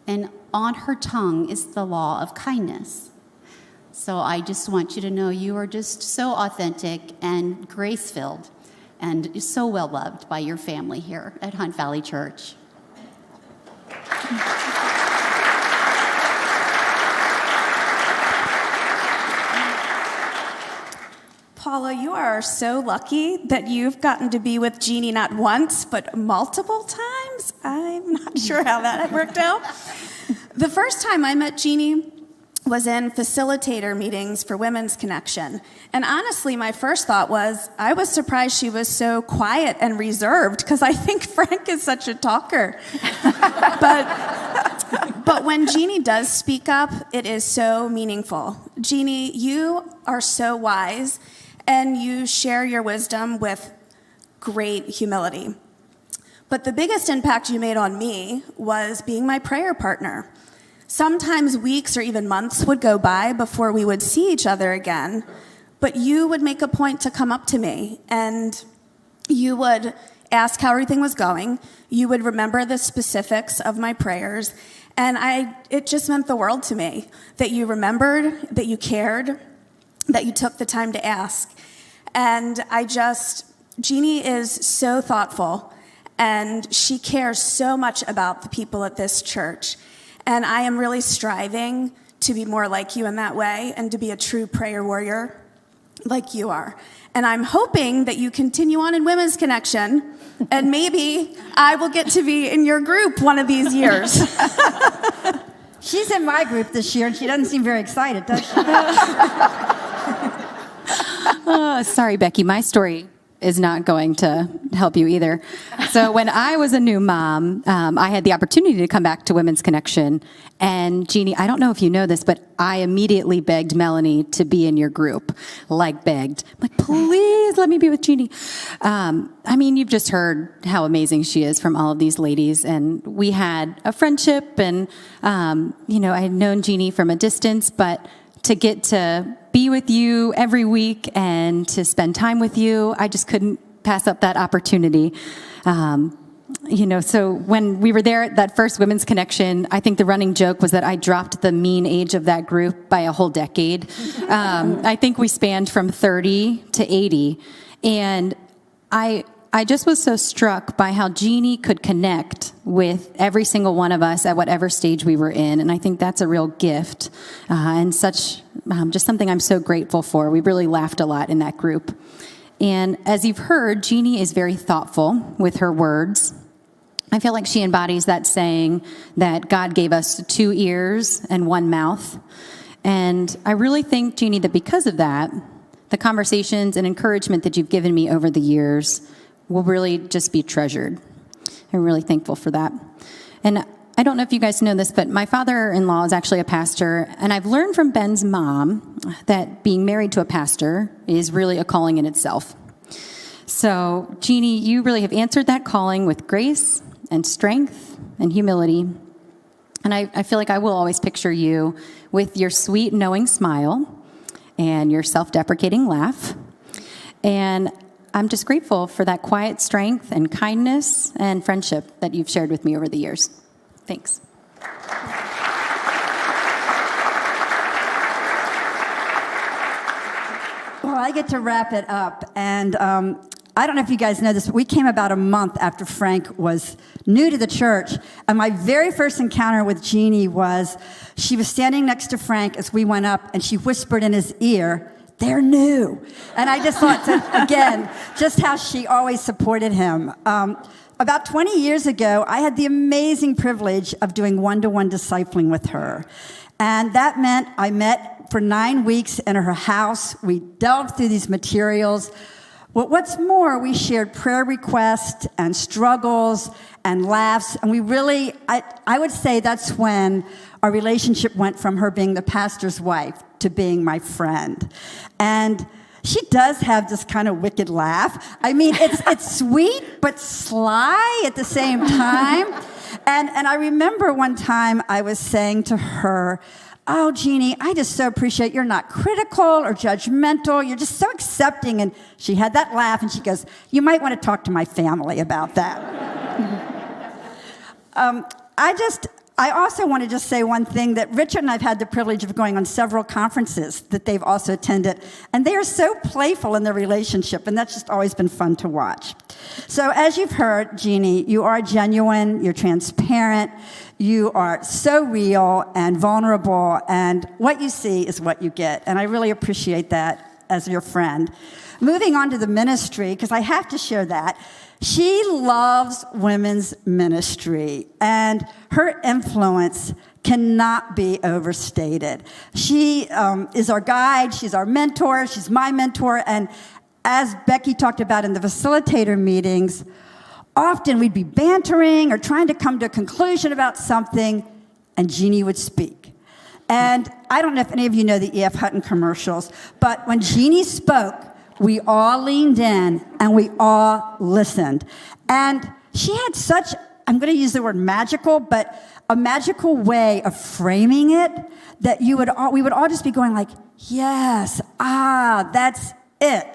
and on her tongue is the law of kindness. So I just want you to know you are just so authentic and grace-filled and so well-loved by your family here at Hunt Valley Church. Paula, you are so lucky that you've gotten to be with Jeannie not once, but multiple times. I'm not sure how that worked out. The first time I met Jeannie was in facilitator meetings for Women's Connection. And honestly, my first thought was, I was surprised she was so quiet and reserved, because I think Frank is such a talker. But when Jeannie does speak up, it is so meaningful. Jeannie, you are so wise, and you share your wisdom with great humility. But the biggest impact you made on me was being my prayer partner. Sometimes weeks or even months would go by before we would see each other again, but you would make a point to come up to me, and you would ask how everything was going. You would remember the specifics of my prayers, and it just meant the world to me that you remembered, that you cared, that you took the time to ask. And Jeannie is so thoughtful, and she cares so much about the people at this church. And I am really striving to be more like you in that way and to be a true prayer warrior like you are. And I'm hoping that you continue on in Women's Connection, and maybe I will get to be in your group one of these years. She's in my group this year, and she doesn't seem very excited, does she? Sorry, Becky, my story is not going to help you either. So when I was a new mom, I had the opportunity to come back to Women's Connection. And Jeannie, I don't know if you know this, but I immediately begged Melanie to be in your group. Begged. I'm like, please let me be with Jeannie. You've just heard how amazing she is from all of these ladies. And we had a friendship, and, I had known Jeannie from a distance, but to get to be with you every week and to spend time with you, I just couldn't pass up that opportunity. So when we were there at that first Women's Connection, I think the running joke was that I dropped the mean age of that group by a whole decade. I think we spanned from 30 to 80. And I just was so struck by how Jeannie could connect with every single one of us at whatever stage we were in. And I think that's a real gift and such just something I'm so grateful for. We really laughed a lot in that group. And as you've heard, Jeannie is very thoughtful with her words. I feel like she embodies that saying that God gave us 2 ears and 1 mouth. And I really think, Jeannie, that because of that, the conversations and encouragement that you've given me over the years will really just be treasured. I'm really thankful for that. And I don't know if you guys know this, but my father-in-law is actually a pastor, and I've learned from Ben's mom that being married to a pastor is really a calling in itself. So, Jeannie, you really have answered that calling with grace and strength and humility. And I feel like I will always picture you with your sweet, knowing smile and your self-deprecating laugh. And I'm just grateful for that quiet strength and kindness and friendship that you've shared with me over the years. Thanks. Well, I get to wrap it up. And I don't know if you guys know this, but we came about a month after Frank was new to the church. And my very first encounter with Jeannie was she was standing next to Frank as we went up, and she whispered in his ear, "They're new." And I just thought, again, just how she always supported him. About 20 years ago, I had the amazing privilege of doing one-to-one discipling with her. And that meant I met for 9 weeks in her house. We delved through these materials. Well, what's more, we shared prayer requests and struggles and laughs. And we really, I would say that's when our relationship went from her being the pastor's wife to being my friend. And she does have this kind of wicked laugh. I mean, it's sweet, but sly at the same time. And I remember one time I was saying to her, "Oh, Jeannie, I just so appreciate you're not critical or judgmental. You're just so accepting." And she had that laugh, and she goes, "You might want to talk to my family about that." I also want to just say one thing, that Richard and I've had the privilege of going on several conferences that they've also attended, and they are so playful in their relationship, and that's just always been fun to watch. So as you've heard, Jeannie, you are genuine, you're transparent, you are so real and vulnerable, and what you see is what you get, and I really appreciate that as your friend. Moving on to the ministry, because I have to share that. She loves women's ministry, and her influence cannot be overstated. She is our guide, she's our mentor, she's my mentor, and as Becky talked about in the facilitator meetings, often we'd be bantering or trying to come to a conclusion about something, and Jeannie would speak. And I don't know if any of you know the E.F. Hutton commercials, but when Jeannie spoke, we all leaned in and we all listened. And she had such, I'm going to use the word magical, but a magical way of framing it that we would all just be going like, yes, that's it.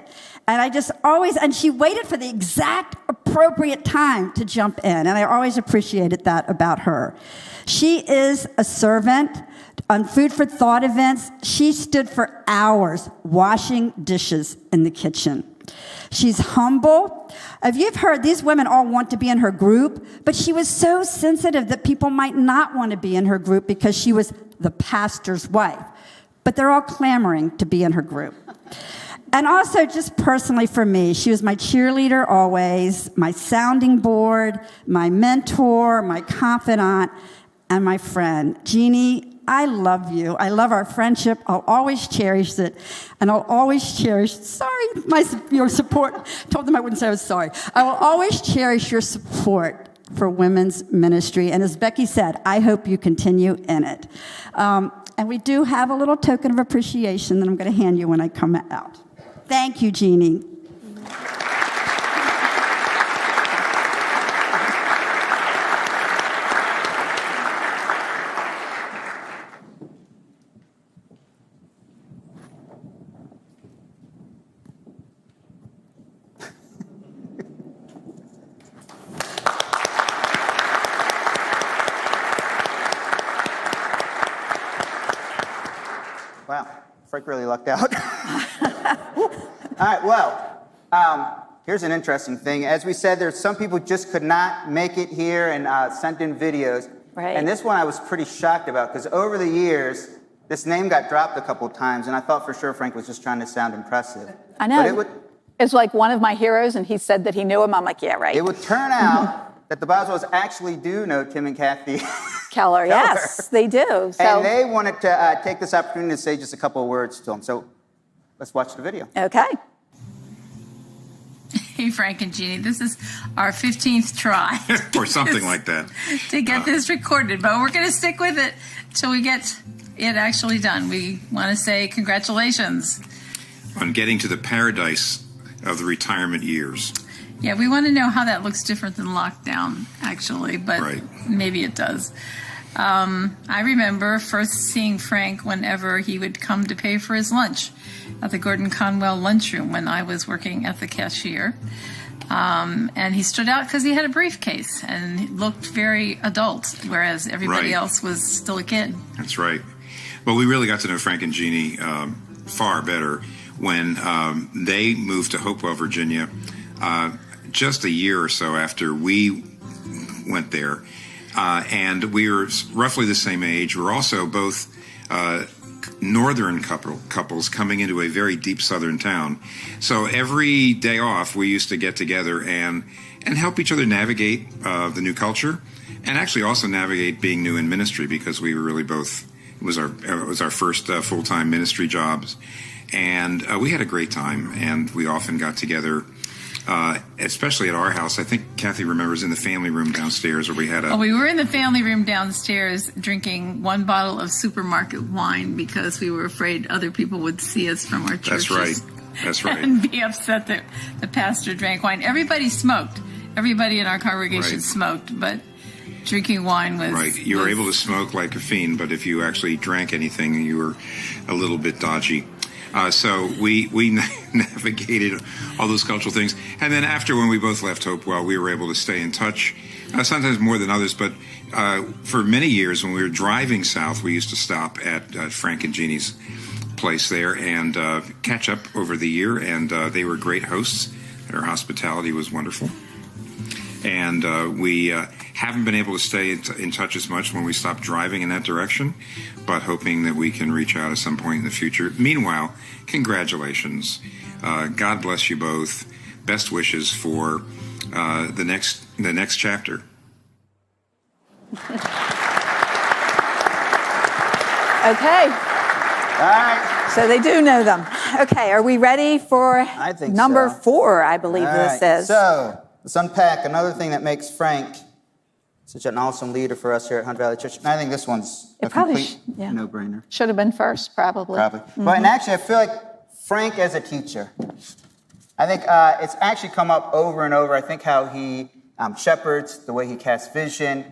And I just always, and she waited for the exact appropriate time to jump in. And I always appreciated that about her. She is a servant. On Food for Thought events, she stood for hours washing dishes in the kitchen. She's humble. If you've heard, these women all want to be in her group, but she was so sensitive that people might not want to be in her group because she was the pastor's wife. But they're all clamoring to be in her group. And also, just personally for me, she was my cheerleader always, my sounding board, my mentor, my confidant, and my friend. Jeannie, I love you. I love our friendship. I'll always cherish it. And I'll always cherish, your support. Told them I wouldn't say I was sorry. I will always cherish your support for women's ministry. And as Becky said, I hope you continue in it. And we do have a little token of appreciation that I'm going to hand you when I come out. Thank you, Jeannie. Wow, Frank really lucked out. All right, well, Here's an interesting thing. As we said, there's some people just could not make it here and sent in videos. Right. And this one I was pretty shocked about because over the years, this name got dropped a couple of times, and I thought for sure Frank was just trying to sound impressive. I know. But it's like one of my heroes, and he said that he knew him. I'm like, yeah, right. it would turn out that the Boswells actually do know Tim and Kathy Keller. Yes, they do. So. And they wanted to take this opportunity to say just a couple of words to him. So let's watch the video. Okay. Hey, Frank and Jeannie, this is our 15th try. Or something like that. To get this recorded, but we're going to stick with it till we get it actually done. We want to say congratulations. On getting to the paradise of the retirement years. Yeah, we want to know how that looks different than lockdown, actually, but maybe it does. I remember first seeing Frank whenever he would come to pay for his lunch at the Gordon Conwell lunchroom when I was working at the cashier. And he stood out because he had a briefcase and looked very adult, whereas everybody else was still a kid. That's right. Well, we really got to know Frank and Jeannie far better when they moved to Hopewell, Virginia, just a year or so after we went there. And we were roughly the same age. We were also both northern couples coming into a very deep southern town. So every day off, we used to get together and help each other navigate the new culture, and actually also navigate being new in ministry, because we were really both. It was our first full-time ministry jobs, and we had a great time. And we often got together. Especially at our house. I think Kathy remembers in the family room downstairs where we had we were in the family room downstairs drinking one bottle of supermarket wine because we were afraid other people would see us from our churches. That's right. And be upset that the pastor drank wine. Everybody smoked. Everybody in our congregation smoked, but drinking wine was... Right. You were able to smoke like a fiend, but if you actually drank anything, you were a little bit dodgy. So we navigated all those cultural things. And then after, when we both left Hopewell, we were able to stay in touch, sometimes more than others. But for many years, when we were driving south, we used to stop at Frank and Jeannie's place there and catch up over the year. And they were great hosts. Their hospitality was wonderful. And we haven't been able to stay in touch as much when we stopped driving in that direction, but hoping that we can reach out at some point in the future. Meanwhile, congratulations. God bless you both. Best wishes for the next chapter. Okay. All right. So they do know them. Okay, are we ready for number 4, I believe this is. So let's unpack another thing that makes Frank such an awesome leader for us here at Hunt Valley Church. And I think this one's a complete no-brainer. Should have been first, probably. But and actually, I feel like Frank as a teacher, I think it's actually come up over and over. I think how he shepherds, the way he casts vision,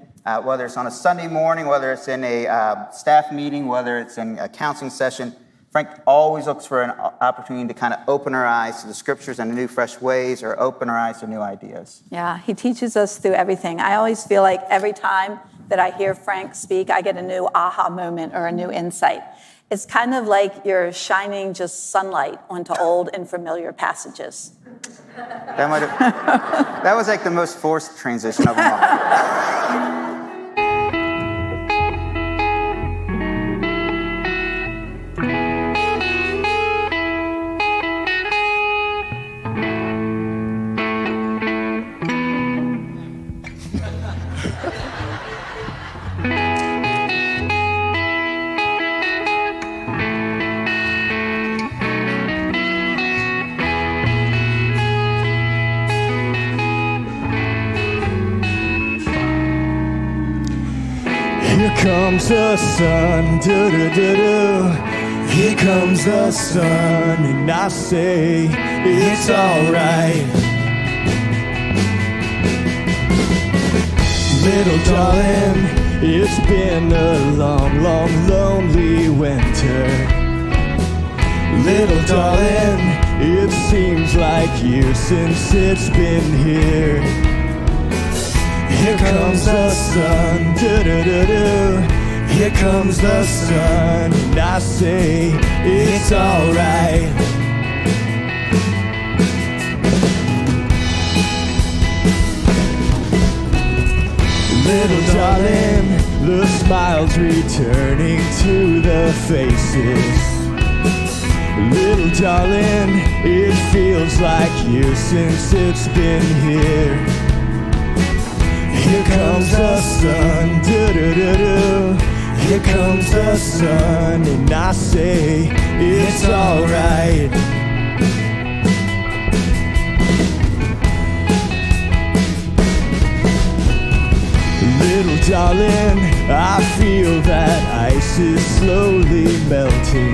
whether it's on a Sunday morning, whether it's in a staff meeting, whether it's in a counseling session. Frank always looks for an opportunity to kind of open our eyes to the scriptures in new, fresh ways, or open our eyes to new ideas. Yeah, he teaches us through everything. I always feel like every time that I hear Frank speak, I get a new aha moment or a new insight. It's kind of like you're shining just sunlight onto old and familiar passages. That was like the most forced transition of them all. Here comes the sun, do-do-do-do. Here comes the sun, and I say it's alright. Little darling, it's been a long, long, lonely winter. Little darling, it seems like years since it's been here. Here comes the sun, do-do-do-do. Here comes the sun, and I say it's alright. Little darling, the smiles returning to the faces. Little darling, it feels like years since it's been here. Here comes the sun, do-do-do-do. Here comes the sun, and I say it's alright. Little darling, I feel that ice is slowly melting.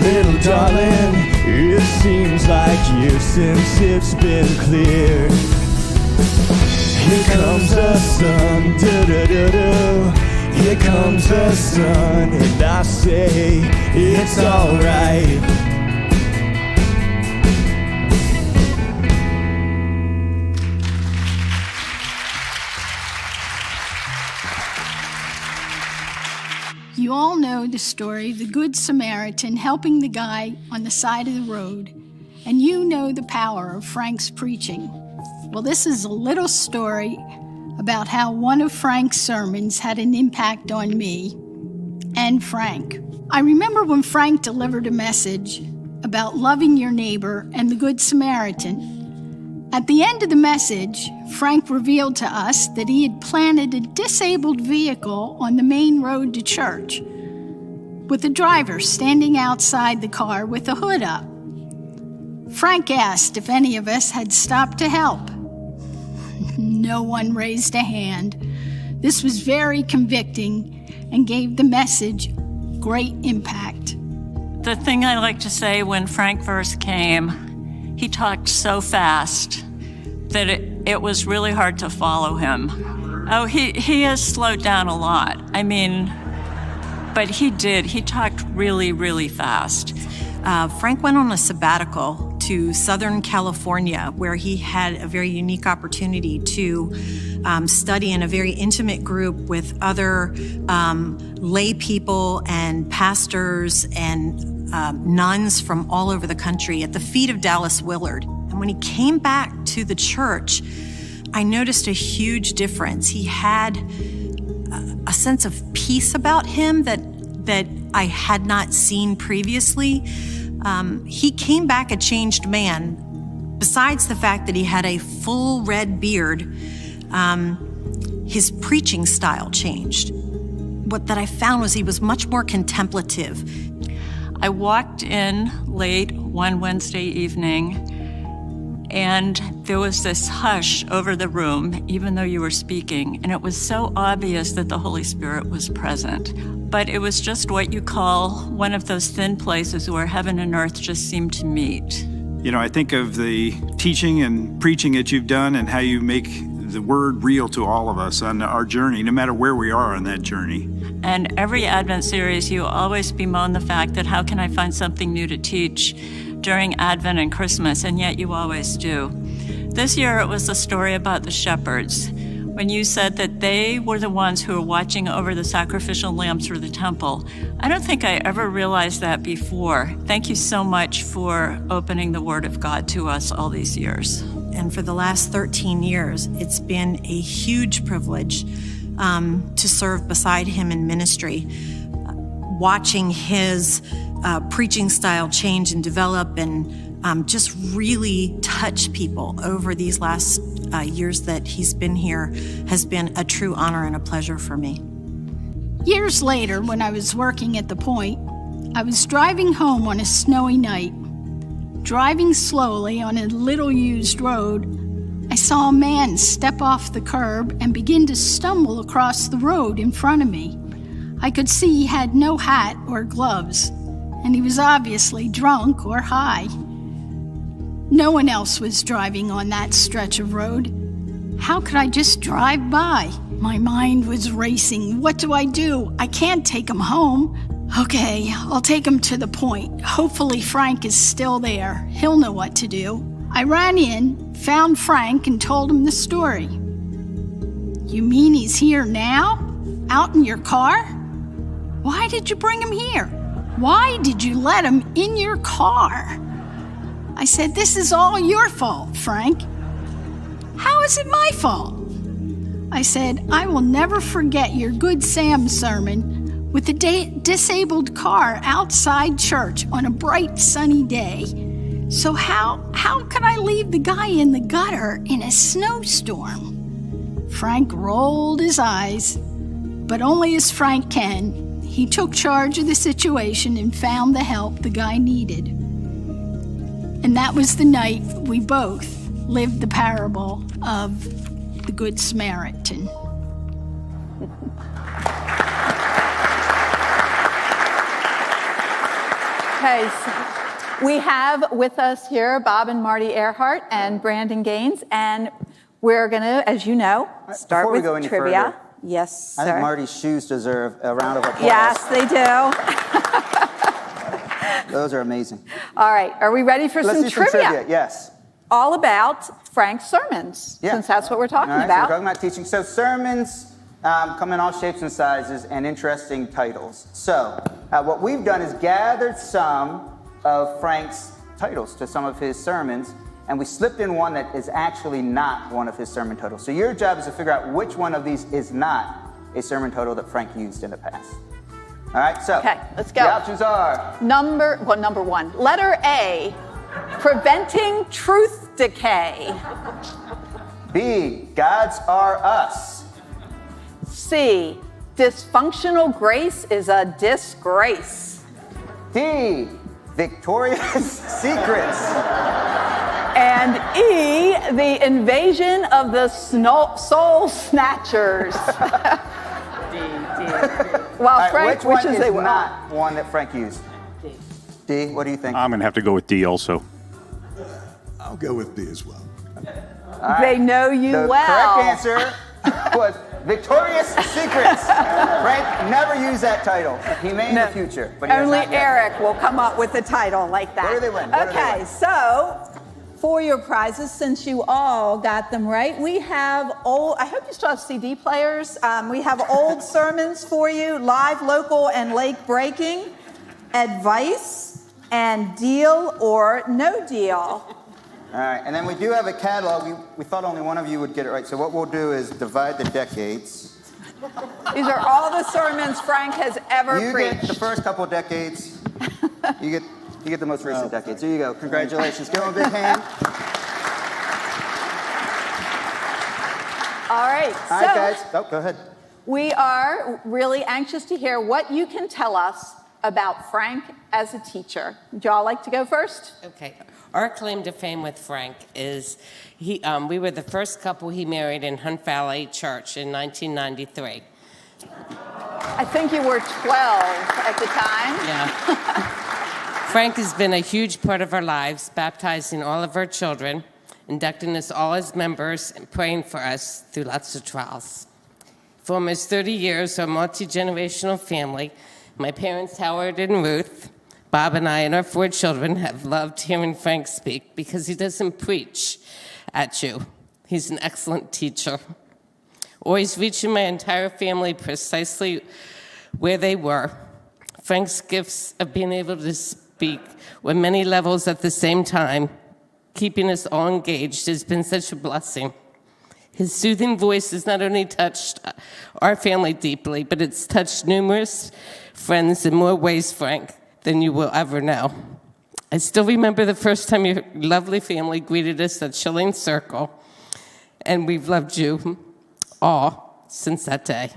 Little darling, it seems like years since it's been clear. Here comes the sun, do-do-do-do. Here comes the sun, and I say it's alright. You all know the story of the Good Samaritan helping the guy on the side of the road, and you know the power of Frank's preaching. Well, this is a little story about how one of Frank's sermons had an impact on me and Frank. I remember when Frank delivered a message about loving your neighbor and the Good Samaritan. At the end of the message, Frank revealed to us that he had planted a disabled vehicle on the main road to church, with the driver standing outside the car with the hood up. Frank asked if any of us had stopped to help. No one raised a hand. This was very convicting and gave the message great impact. The thing I like to say when Frank first came, he talked so fast that it was really hard to follow him. Oh, he has slowed down a lot. I mean, but he did. He talked really, really fast. Frank went on a sabbatical to Southern California, where he had a very unique opportunity to study in a very intimate group with other lay people and pastors and nuns from all over the country at the feet of Dallas Willard. And when he came back to the church, I noticed a huge difference. He had a sense of peace about him that I had not seen previously. He came back a changed man. Besides the fact that he had a full red beard, his preaching style changed. What that I found was he was much more contemplative. I walked in late one Wednesday evening, and there was this hush over the room, even though you were speaking, and it was so obvious that the Holy Spirit was present. But it was just what you call one of those thin places where heaven and earth just seem to meet. You know, I think of the teaching and preaching that you've done and how you make the word real to all of us on our journey, no matter where we are on that journey. And every Advent series, you always bemoan the fact that how can I find something new to teach during Advent and Christmas, and yet you always do. This year, it was the story about the shepherds, when you said that they were the ones who were watching over the sacrificial lambs for the temple. I don't think I ever realized that before. Thank you so much for opening the Word of God to us all these years. And for the last 13 years, it's been a huge privilege to serve beside him in ministry, watching his preaching style change and develop and just really touch people over these last years that he's been here has been a true honor and a pleasure for me. Years later, when I was working at the Point, I was driving home on a snowy night. Driving slowly on a little used road, I saw a man step off the curb and begin to stumble across the road in front of me. I could see he had no hat or gloves, and he was obviously drunk or high. No one else was driving on that stretch of road. How could I just drive by? My mind was racing. What do? I can't take him home. Okay, I'll take him to the Point. Hopefully Frank is still there. He'll know what to do. I ran in, found Frank, and told him the story. You mean he's here now? Out in your car? Why did you bring him here? Why did you let him in your car? I said, this is all your fault, Frank. How is it my fault? I said, I will never forget your Good Sam sermon with the disabled car outside church on a bright sunny day. So how could I leave the guy in the gutter in a snowstorm? Frank rolled his eyes, but only as Frank can. He took charge of the situation and found the help the guy needed. And that was the night we both lived the parable of the Good Samaritan. Okay, so we have with us here Bob and Marty Earhart and Brandon Gaines, and we're going to, as you know, start Before we with go any trivia. further, Yes, sir. I think Marty's shoes deserve a round of applause. Yes, they do. Those are amazing. All right, are we ready for Let's some do trivia? some trivia? Yes. All about Frank's sermons, Yeah. since that's what we're talking All right, about. So we're talking about teaching. So sermons come in all shapes and sizes and interesting titles. So what we've done is gathered some of Frank's titles to some of his sermons, and we slipped in one that is actually not one of his sermon titles. So your job is to figure out which one of these is not a sermon title that Frank used in the past. All right, so Okay, let's go. The options are Number one. Letter A, preventing truth decay. B, Gods Are Us. C, dysfunctional grace is a disgrace. D, Victoria's Secrets. And E, the invasion of the soul snatchers. Well, All right, Frank, which one is is not one that Frank used? D, what do you think? I'm going to have to go with D also. I'll go with D as well. All right. They know you the well. correct answer was Victoria's Secrets. Frank never used that title. He may in the future, but he has Only not yet. Eric will come up with a title like that. What do they win? What do they Okay, win? so for your prizes, since you all got them right, we have I hope you still have CD players. We have old sermons for you, live, local, and lake breaking, advice, and deal or no deal. All right, and then we do have a catalog. We thought only one of you would get it right, so what we'll do is divide the decades. These are all the sermons Frank has ever You preached. get the first couple of decades. You get the most recent decades. Here you go. Congratulations. Give them a big hand. All right, All right, guys. Oh, go ahead. we are really anxious to hear what you can tell us about Frank as a teacher. Would y'all like to go first? Okay. Our claim to fame with Frank is we were the first couple he married in Hunt Valley Church in 1993. I think you were 12 at the time. Yeah. Frank has been a huge part of our lives, baptizing all of our children, inducting us all as members, and praying for us through lots of trials. For almost 30 years, our multi-generational family, my parents, Howard and Ruth, Bob and I and our 4 children have loved hearing Frank speak because he doesn't preach at you. He's an excellent teacher, always reaching my entire family precisely where they were. Frank's gifts of being able to speak on many levels at the same time, keeping us all engaged, has been such a blessing. His soothing voice has not only touched our family deeply, but it's touched numerous friends in more ways, Frank, than you will ever know. I still remember the first time your lovely family greeted us at Chilling Circle, and we've loved you all since that day.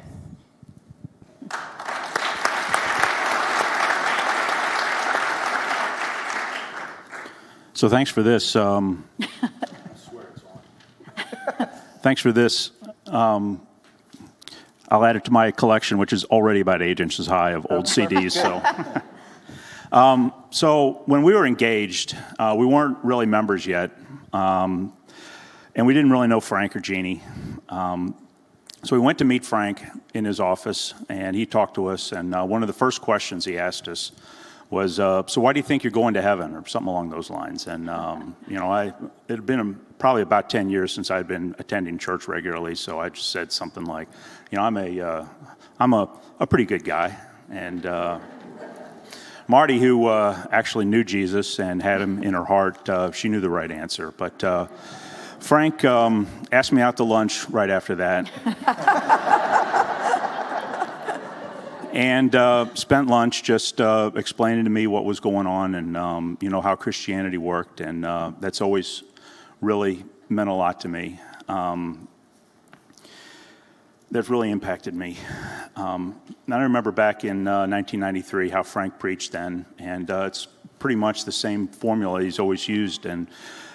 So thanks for this. Thanks for this. I'll add it to my collection, which is already about 8 inches high of old CDs. So when we were engaged, we weren't really members yet, and we didn't really know Frank or Jeannie. So we went to meet Frank in his office, and he talked to us. And one of the first questions he asked us was, "So why do you think you're going to heaven?" or something along those lines. And it had been probably about 10 years since I'd been attending church regularly, so I just said something like, I'm a pretty good guy. And Marty, who actually knew Jesus and had him in her heart, she knew the right answer. But Frank asked me out to lunch right after that. And spent lunch just explaining to me what was going on and, how Christianity worked. And that's always really meant a lot to me. That really impacted me. And I remember back in 1993 how Frank preached then. And it's pretty much the same formula he's always used. And,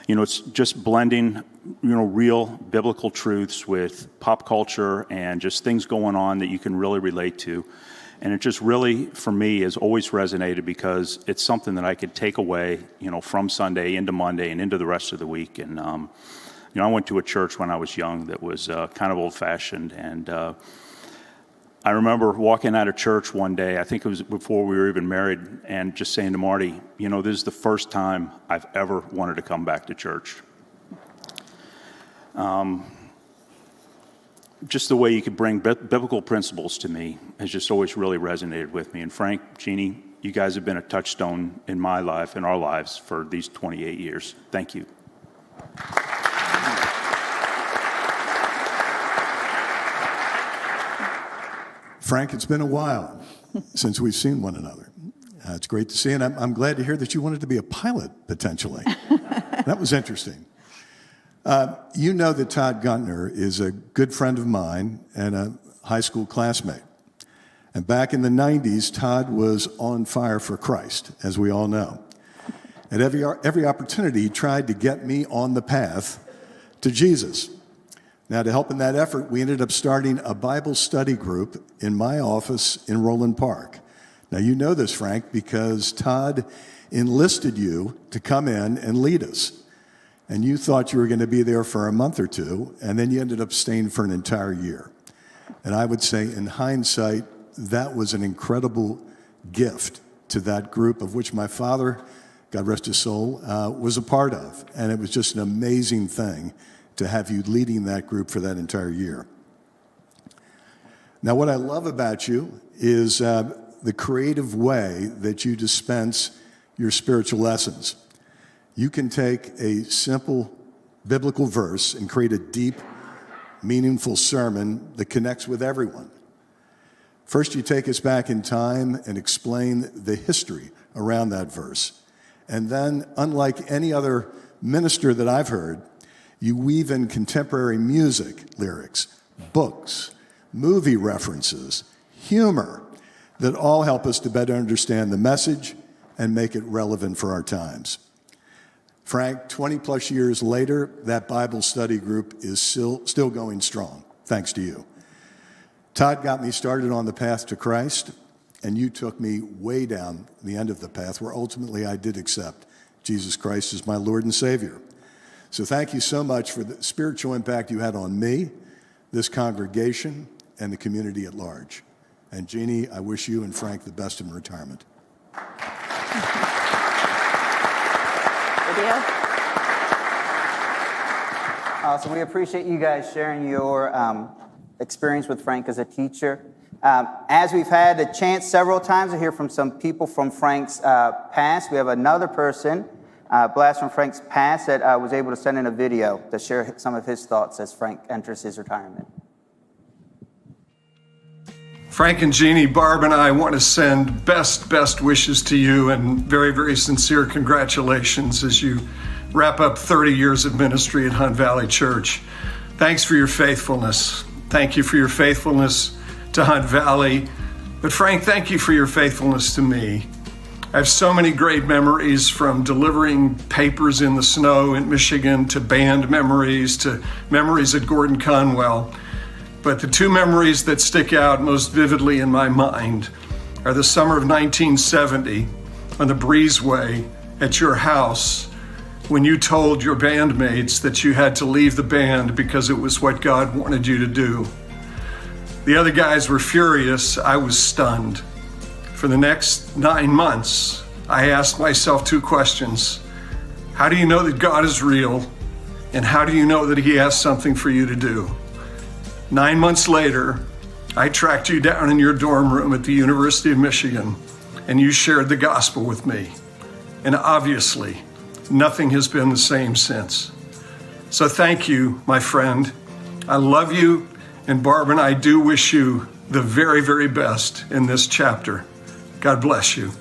it's just blending, real biblical truths with pop culture and just things going on that you can really relate to. And it just really, for me, has always resonated because it's something that I could take away, from Sunday into Monday and into the rest of the week. And, I went to a church when I was young that was kind of old-fashioned. And I remember walking out of church one day, I think it was before we were even married, and just saying to Marty, this is the first time I've ever wanted to come back to church. Just the way you could bring biblical principles to me has just always really resonated with me. And Frank, Jeannie, you guys have been a touchstone in my life, in our lives, for these 28 years. Thank you. Frank, it's been a while since we've seen one another. It's great to see, and I'm glad to hear that you wanted to be a pilot, potentially. That was interesting. You know that Todd Guntner is a good friend of mine and a high school classmate. And back in the 90s, Todd was on fire for Christ, as we all know. At every opportunity, he tried to get me on the path to Jesus. Now, to help in that effort, we ended up starting a Bible study group in my office in Roland Park. Now, you know this, Frank, because Todd enlisted you to come in and lead us. And you thought you were going to be there for a month or two, and then you ended up staying for an entire year. And I would say, in hindsight, that was an incredible gift to that group of which my father, God rest his soul, was a part of. And it was just an amazing thing to have you leading that group for that entire year. Now, what I love about you is the creative way that you dispense your spiritual lessons. You can take a simple biblical verse and create a deep, meaningful sermon that connects with everyone. First, you take us back in time and explain the history around that verse. And then, unlike any other minister that I've heard, you weave in contemporary music lyrics, books, movie references, humor that all help us to better understand the message and make it relevant for our times. Frank, 20 plus years later, that Bible study group is still going strong, thanks to you. Todd got me started on the path to Christ, and you took me way down the end of the path where ultimately I did accept Jesus Christ as my Lord and Savior. So thank you so much for the spiritual impact you had on me, this congregation, and the community at large. And Jeannie, I wish you and Frank the best in retirement. So we appreciate you guys sharing your experience with Frank as a teacher. As we've had the chance several times to hear from some people from Frank's past, we have another person, blast from Frank's past, that was able to send in a video to share some of his thoughts as Frank enters his retirement. Frank and Jeannie, Barb and I want to send best wishes to you and very, very sincere congratulations as you wrap up 30 years of ministry at Hunt Valley Church. Thanks for your faithfulness. Thank you for your faithfulness to Hunt Valley. But Frank, thank you for your faithfulness to me. I have so many great memories, from delivering papers in the snow in Michigan to band memories to memories at Gordon Conwell. But the two memories that stick out most vividly in my mind are the summer of 1970 on the breezeway at your house when you told your bandmates that you had to leave the band because it was what God wanted you to do. The other guys were furious. I was stunned. For the next 9 months, I asked myself two questions. How do you know that God is real? And how do you know that He has something for you to do? 9 months later, I tracked you down in your dorm room at the University of Michigan, and you shared the gospel with me. And obviously, nothing has been the same since. So thank you, my friend. I love you, and Barb and I do wish you the very, very best in this chapter. God bless you.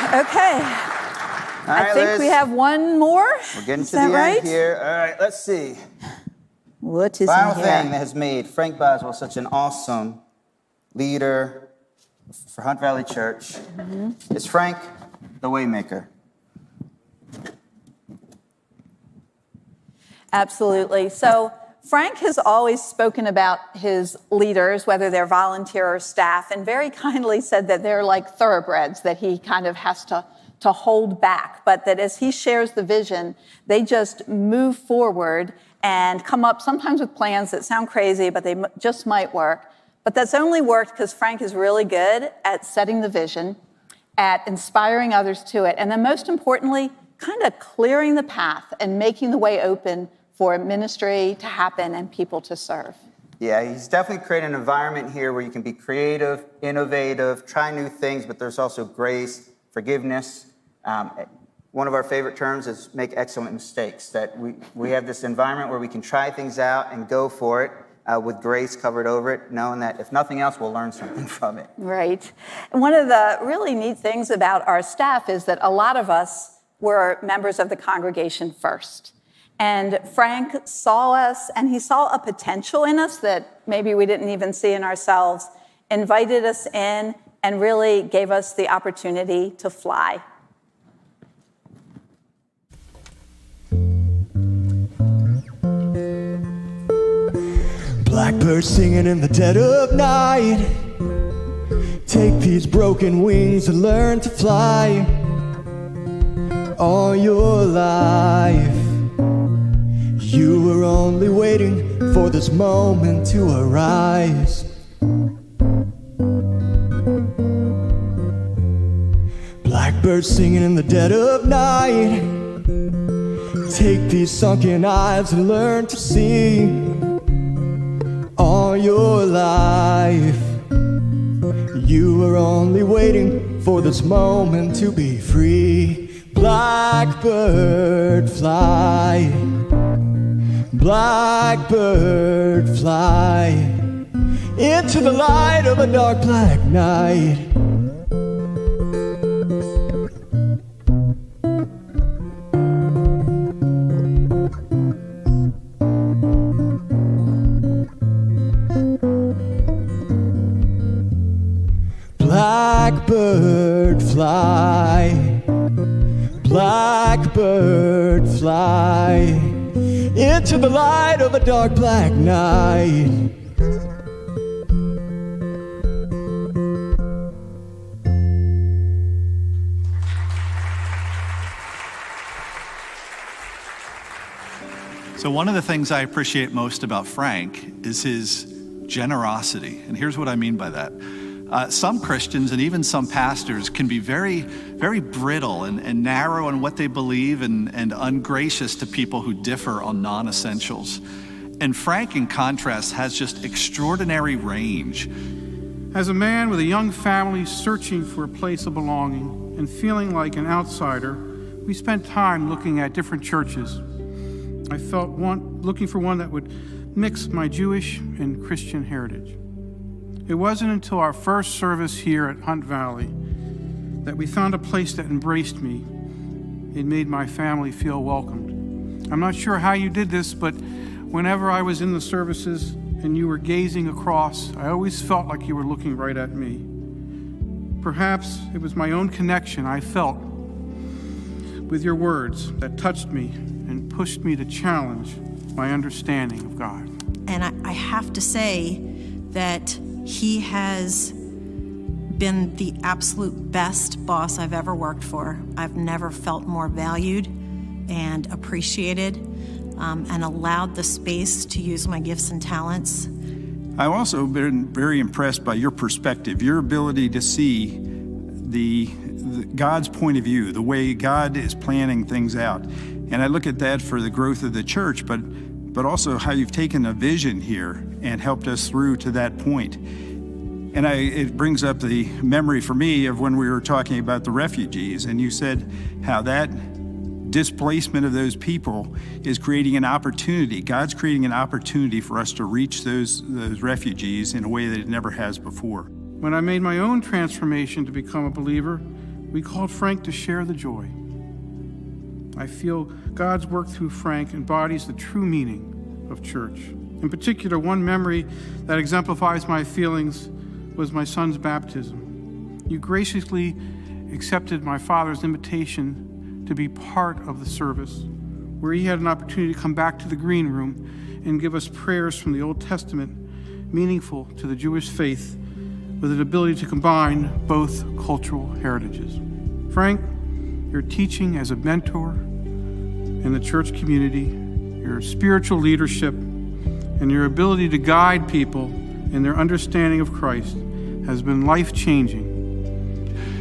Okay. I think Liz, we have one more. We're getting Is to that the right? end here. All right, let's see. What is Final in here? thing that has made Frank Boswell such an awesome leader for Hunt Valley Church is Frank the Waymaker. Absolutely. So Frank has always spoken about his leaders, whether they're volunteer or staff, and very kindly said that they're like thoroughbreds that he kind of has to hold back, but that as he shares the vision, they just move forward and come up sometimes with plans that sound crazy, but they just might work. But that's only worked because Frank is really good at setting the vision, at inspiring others to it, and then most importantly, kind of clearing the path and making the way open for ministry to happen and people to serve. Yeah, he's definitely created an environment here where you can be creative, innovative, try new things, but there's also grace, forgiveness. One of our favorite terms is make excellent mistakes, that we have this environment where we can try things out and go for it with grace covered over it, knowing that if nothing else, we'll learn something from it. Right. And one of the really neat things about our staff is that a lot of us were members of the congregation first. And Frank saw us, and he saw a potential in us that maybe we didn't even see in ourselves, invited us in, and really gave us the opportunity to fly. Blackbird singing in the dead of night. Take these broken wings and learn to fly. All your life you were only waiting for this moment to arise. Blackbird singing in the dead of night. Take these sunken eyes and learn to see. All your life you were only waiting for this moment to be free. Blackbird fly. Blackbird fly into the light of a dark black night. Blackbird fly. Blackbird fly into the light of a dark black night. So one of the things I appreciate most about Frank is his generosity. And here's what I mean by that. Some Christians and even some pastors can be very, very brittle and narrow in what they believe and ungracious to people who differ on non-essentials. And Frank, in contrast, has just extraordinary range. As a man with a young family searching for a place of belonging and feeling like an outsider, we spent time looking at different churches. I felt looking for one that would mix my Jewish and Christian heritage. It wasn't until our first service here at Hunt Valley that we found a place that embraced me. It made my family feel welcomed. I'm not sure how you did this, but whenever I was in the services and you were gazing across, I always felt like you were looking right at me. Perhaps it was my own connection I felt with your words that touched me and pushed me to challenge my understanding of God. And I have to say that he has been the absolute best boss I've ever worked for. I've never felt more valued and appreciated and allowed the space to use my gifts and talents. I've also been very impressed by your perspective, your ability to see the God's point of view, the way God is planning things out. And I look at that for the growth of the church, but also how you've taken a vision here and helped us through to that point. And And it brings up the memory for me of when we were talking about the refugees, and you said how that displacement of those people is creating an opportunity. God's creating an opportunity for us to reach those refugees in a way that it never has before. When I made my own transformation to become a believer, we called Frank to share the joy. I feel God's work through Frank embodies the true meaning of church. In particular, one memory that exemplifies my feelings was my son's baptism. You graciously accepted my father's invitation to be part of the service, where he had an opportunity to come back to the green room and give us prayers from the Old Testament, meaningful to the Jewish faith, with an ability to combine both cultural heritages. Frank, your teaching as a mentor in the church community, your spiritual leadership, and your ability to guide people in their understanding of Christ has been life-changing.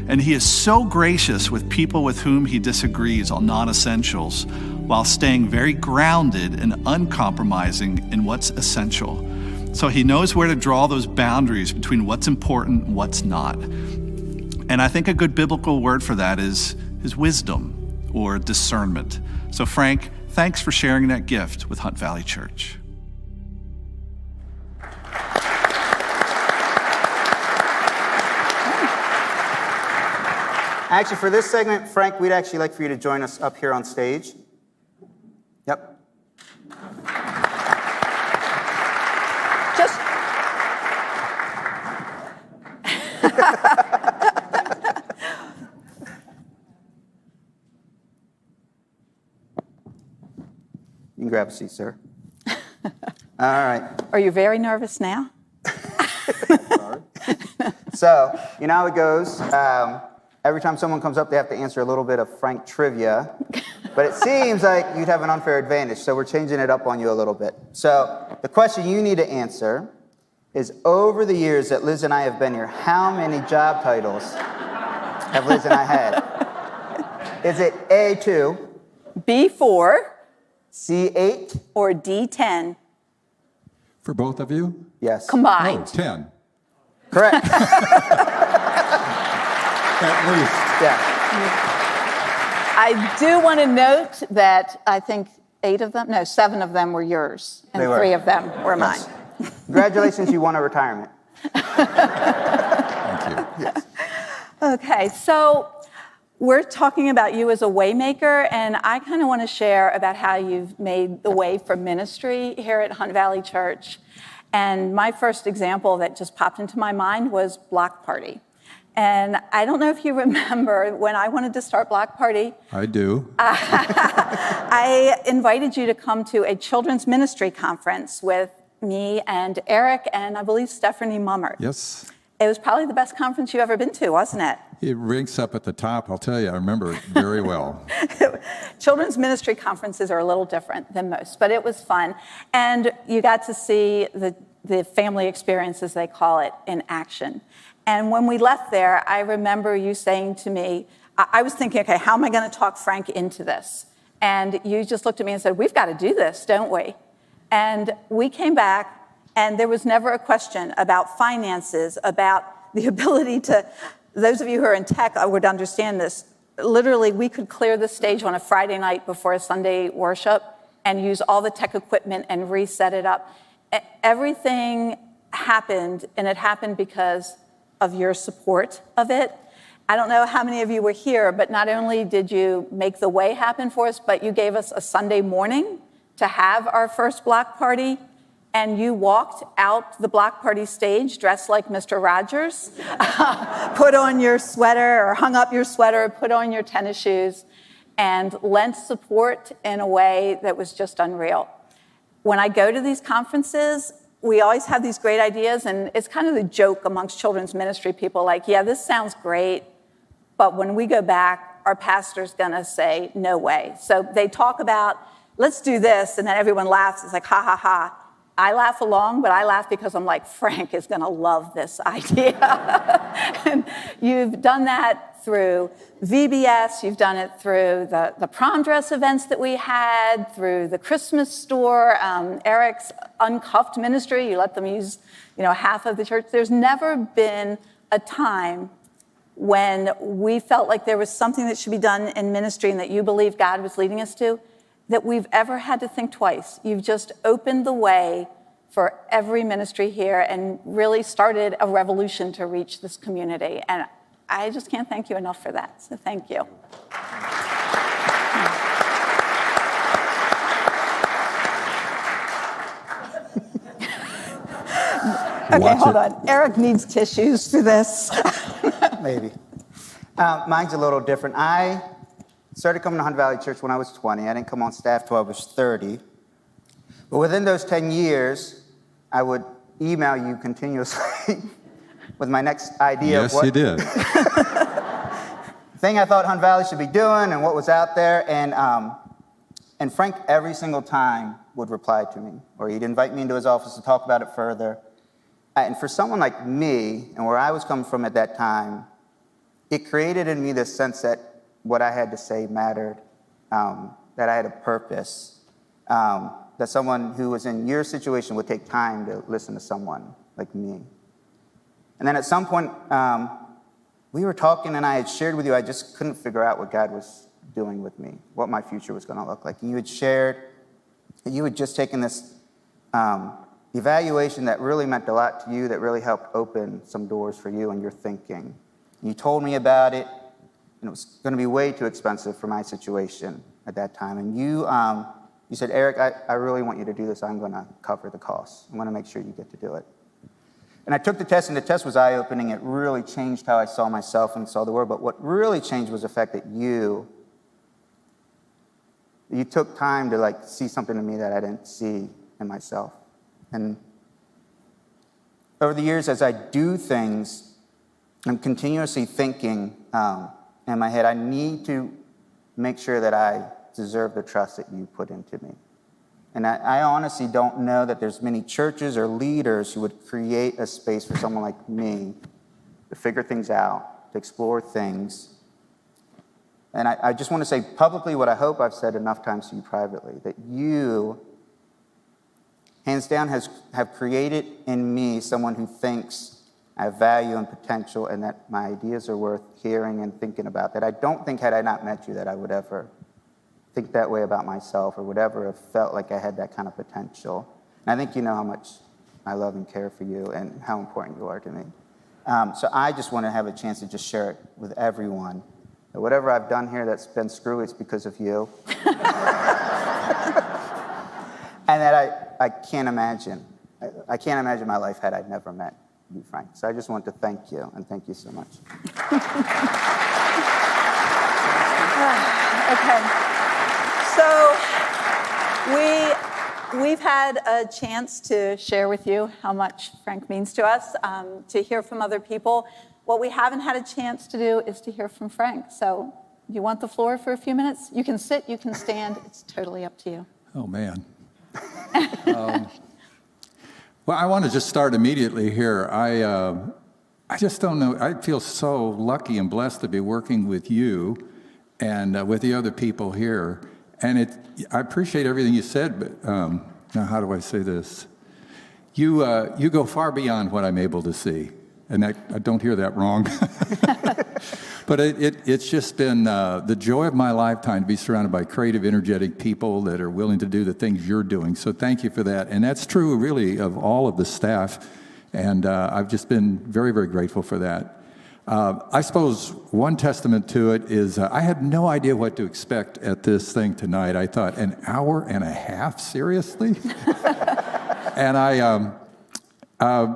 And he is so gracious with people with whom he disagrees on non-essentials, while staying very grounded and uncompromising in what's essential. So he knows where to draw those boundaries between what's important and what's not. And I think a good biblical word for that is wisdom or discernment. So Frank, thanks for sharing that gift with Hunt Valley Church. Actually, for this segment, Frank, we'd actually like for you to join us up here on stage. Yep. Just. You can grab a seat, sir. All right. Are you very nervous now? So, you know how it goes. Every time someone comes up, they have to answer a little bit of Frank trivia. But it seems like you'd have an unfair advantage, so we're changing it up on you a little bit. So the question you need to answer is, over the years that Liz and I have been here, how many job titles have Liz and I had? Is it A2, B4, C8, or D10? For both of you? Yes. Combined. Oh, 10. Correct. At least. Yeah. I do want to note that I think 7 of them were yours, and They were. 3 of them were mine. Congratulations, you won a retirement. Thank you. Yes. Okay, so we're talking about you as a waymaker, and I kind of want to share about how you've made the way for ministry here at Hunt Valley Church. And my first example that just popped into my mind was Block Party. And I don't know if you remember when I wanted to start Block Party. I do. I invited you to come to a children's ministry conference with me and Eric and I believe Stephanie Mummert. Yes. It was probably the best conference you've ever been to, wasn't it? It ranks up at the top, I'll tell you. I remember it very well. Children's ministry conferences are a little different than most, but it was fun. And you got to see the family experience, as they call it, in action. And when we left there, I remember you saying to me, I was thinking, okay, how am I going to talk Frank into this? And you just looked at me and said, we've got to do this, don't we? And we came back, and there was never a question about finances, about the ability to, those of you who are in tech would understand this. Literally, we could clear the stage on a Friday night before a Sunday worship and use all the tech equipment and reset it up. Everything happened, and it happened because of your support of it. I don't know how many of you were here, but not only did you make the way happen for us, but you gave us a Sunday morning to have our first block party, and you walked out the block party stage dressed like Mr. Rogers, put on your sweater or hung up your sweater, put on your tennis shoes, and lent support in a way that was just unreal. When I go to these conferences, we always have these great ideas, and it's kind of the joke amongst children's ministry people, like, yeah, this sounds great, but when we go back, our pastor's gonna say, no way. So they talk about, let's do this, and then everyone laughs. It's like, ha, ha, ha. I laugh along, but I laugh because I'm like, Frank is gonna love this idea. And you've done that through VBS, you've done it through the prom dress events that we had, through the Christmas store, Eric's uncuffed ministry, you let them use, half of the church. There's never been a time when we felt like there was something that should be done in ministry and that you believe God was leading us to, that we've ever had to think twice. You've just opened the way for every ministry here and really started a revolution to reach this community. And I just can't thank you enough for that, so thank you. Okay, hold on. Eric needs tissues for this. Maybe. Mine's a little different. I started coming to Hunt Valley Church when I was 20. I didn't come on staff till I was 30. But within those 10 years, I would email you continuously with my next idea of what you did. thing I thought Hunt Valley should be doing and what was out there. And Frank every single time would reply to me, or he'd invite me into his office to talk about it further. And for someone like me, and where I was coming from at that time, it created in me this sense that what I had to say mattered, that I had a purpose, that someone who was in your situation would take time to listen to someone like me. And then at some point, we were talking, and I had shared with you, I just couldn't figure out what God was doing with me, what my future was going to look like. And you had shared, you had just taken this evaluation that really meant a lot to you, that really helped open some doors for you and your thinking. You told me about it, and it was going to be way too expensive for my situation at that time. And you said, Eric, I really want you to do this. I'm going to cover the costs. I'm going to make sure you get to do it. And I took the test, and the test was eye-opening. It really changed how I saw myself and saw the world. But what really changed was the fact that you took time to see something in me that I didn't see in myself. And over the years, as I do things, I'm continuously thinking in my head, I need to make sure that I deserve the trust that you put into me. And I honestly don't know that there's many churches or leaders who would create a space for someone like me to figure things out, to explore things. And I just want to say publicly what I hope I've said enough times to you privately, that you, hands down, have created in me someone who thinks I have value and potential and that my ideas are worth hearing and thinking about, that I don't think had I not met you that I would ever think that way about myself or would ever have felt like I had that kind of potential. And I think you know how much I love and care for you and how important you are to me. So I just want to have a chance to just share it with everyone. That whatever I've done here that's been screwy, it's because of you. And that I can't imagine my life had I never met you, Frank. So I just want to thank you, and thank you so much. Okay. So we've had a chance to share with you how much Frank means to us, to hear from other people. What we haven't had a chance to do is to hear from Frank. So you want the floor for a few minutes? You can sit, you can stand. It's totally up to you. Oh, man. Well, I want to just start immediately here. I just don't know. I feel so lucky and blessed to be working with you and with the other people here. And I appreciate everything you said, but now how do I say this? You go far beyond what I'm able to see. And I don't hear that wrong. But it's just been the joy of my lifetime to be surrounded by creative, energetic people that are willing to do the things you're doing. So thank you for that. And that's true, really, of all of the staff. And I've just been very, very grateful for that. I suppose one testament to it is I had no idea what to expect at this thing tonight. I thought, an hour and a half? Seriously? And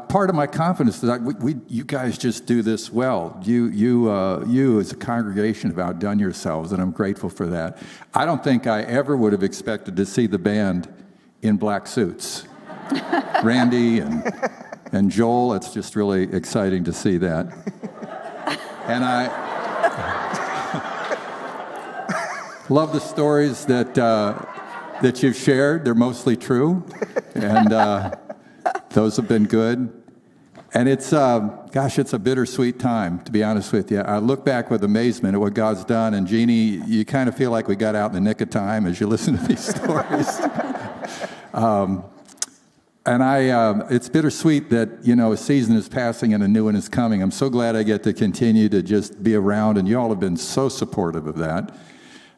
part of my confidence is that you guys just do this well. You as a congregation have outdone yourselves, and I'm grateful for that. I don't think I ever would have expected to see the band in black suits. Randy and Joel, it's just really exciting to see that. And I love the stories that you've shared. They're mostly true, and those have been good. And it's a bittersweet time, to be honest with you. I look back with amazement at what God's done, and Jeannie, you kind of feel like we got out in the nick of time as you listen to these stories. It's bittersweet that, a season is passing and a new one is coming. I'm so glad I get to continue to just be around, and you all have been so supportive of that.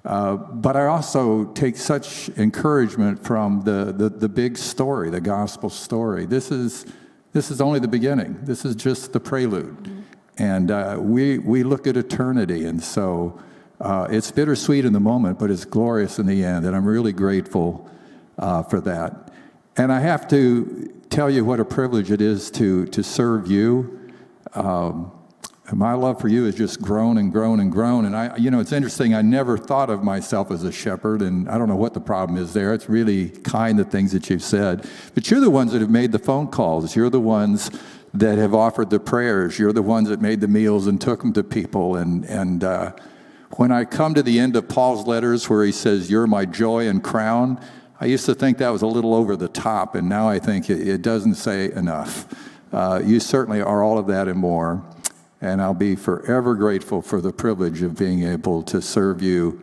But I also take such encouragement from the big story, the gospel story. This is only the beginning. This is just the prelude. And we look at eternity, and so it's bittersweet in the moment, but it's glorious in the end, and I'm really grateful for that. And I have to tell you what a privilege it is to serve you. My love for you has just grown and grown and grown. And it's interesting, I never thought of myself as a shepherd, and I don't know what the problem is there. It's really kind, the things that you've said. But you're the ones that have made the phone calls. You're the ones that have offered the prayers. You're the ones that made the meals and took them to people. And when I come to the end of Paul's letters where he says, "You're my joy and crown," I used to think that was a little over the top, and now I think it doesn't say enough. You certainly are all of that and more. And I'll be forever grateful for the privilege of being able to serve you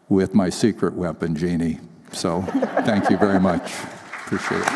with my secret weapon, Jeannie. So thank you very much. Appreciate it.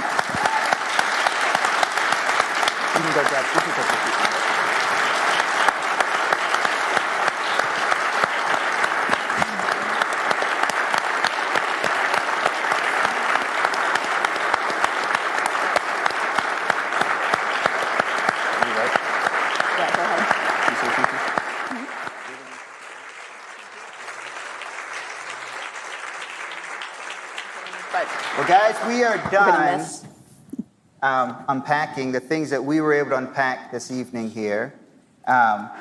Well, guys, we are done unpacking the things that we were able to unpack this evening here. But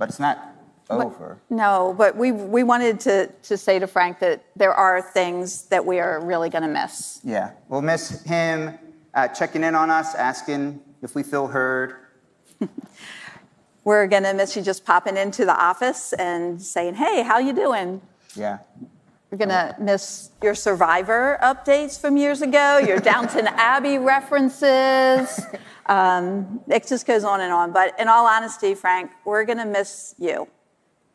it's not over. No, but we wanted to say to Frank that there are things that we are really going to miss. Yeah, we'll miss him checking in on us, asking if we feel heard. We're going to miss you just popping into the office and saying, "Hey, how you doing?" Yeah. We're going to miss your Survivor updates from years ago, your Downton Abbey references. It just goes on and on. But in all honesty, Frank, we're going to miss you.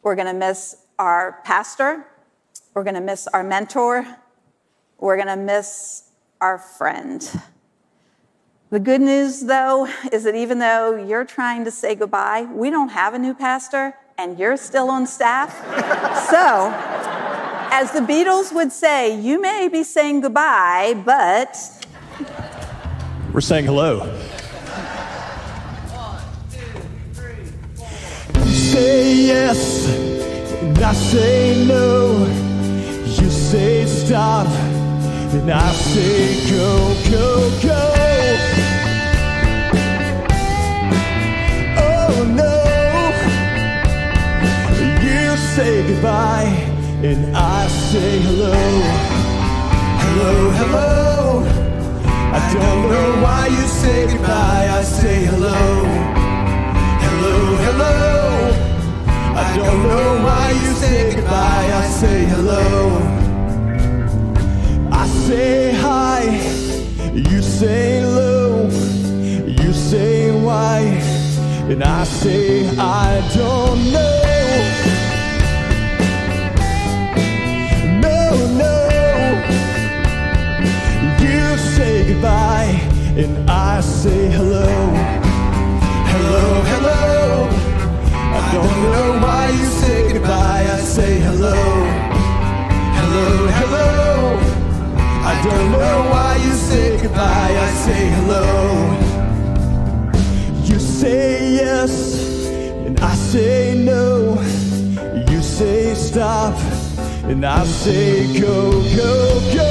We're going to miss our pastor. We're going to miss our mentor. We're going to miss our friend. The good news, though, is that even though you're trying to say goodbye, we don't have a new pastor, and you're still on staff. So, as the Beatles would say, you may be saying goodbye, but we're saying hello. You say yes, and I say no. You say stop, and I say go, go, go. Oh no, you say goodbye, and I say hello, hello, hello. I don't know why you say goodbye, I say hello, hello, hello. I don't know why you say goodbye, I say hello. I say hi, you say hello, you say why, and I say I don't know. Say goodbye, and I say hello, hello, hello. I don't know why you say goodbye, I say hello, hello, hello. I don't know why you say goodbye, I say hello. You say yes, and I say no. You say stop, and I say go, go, go.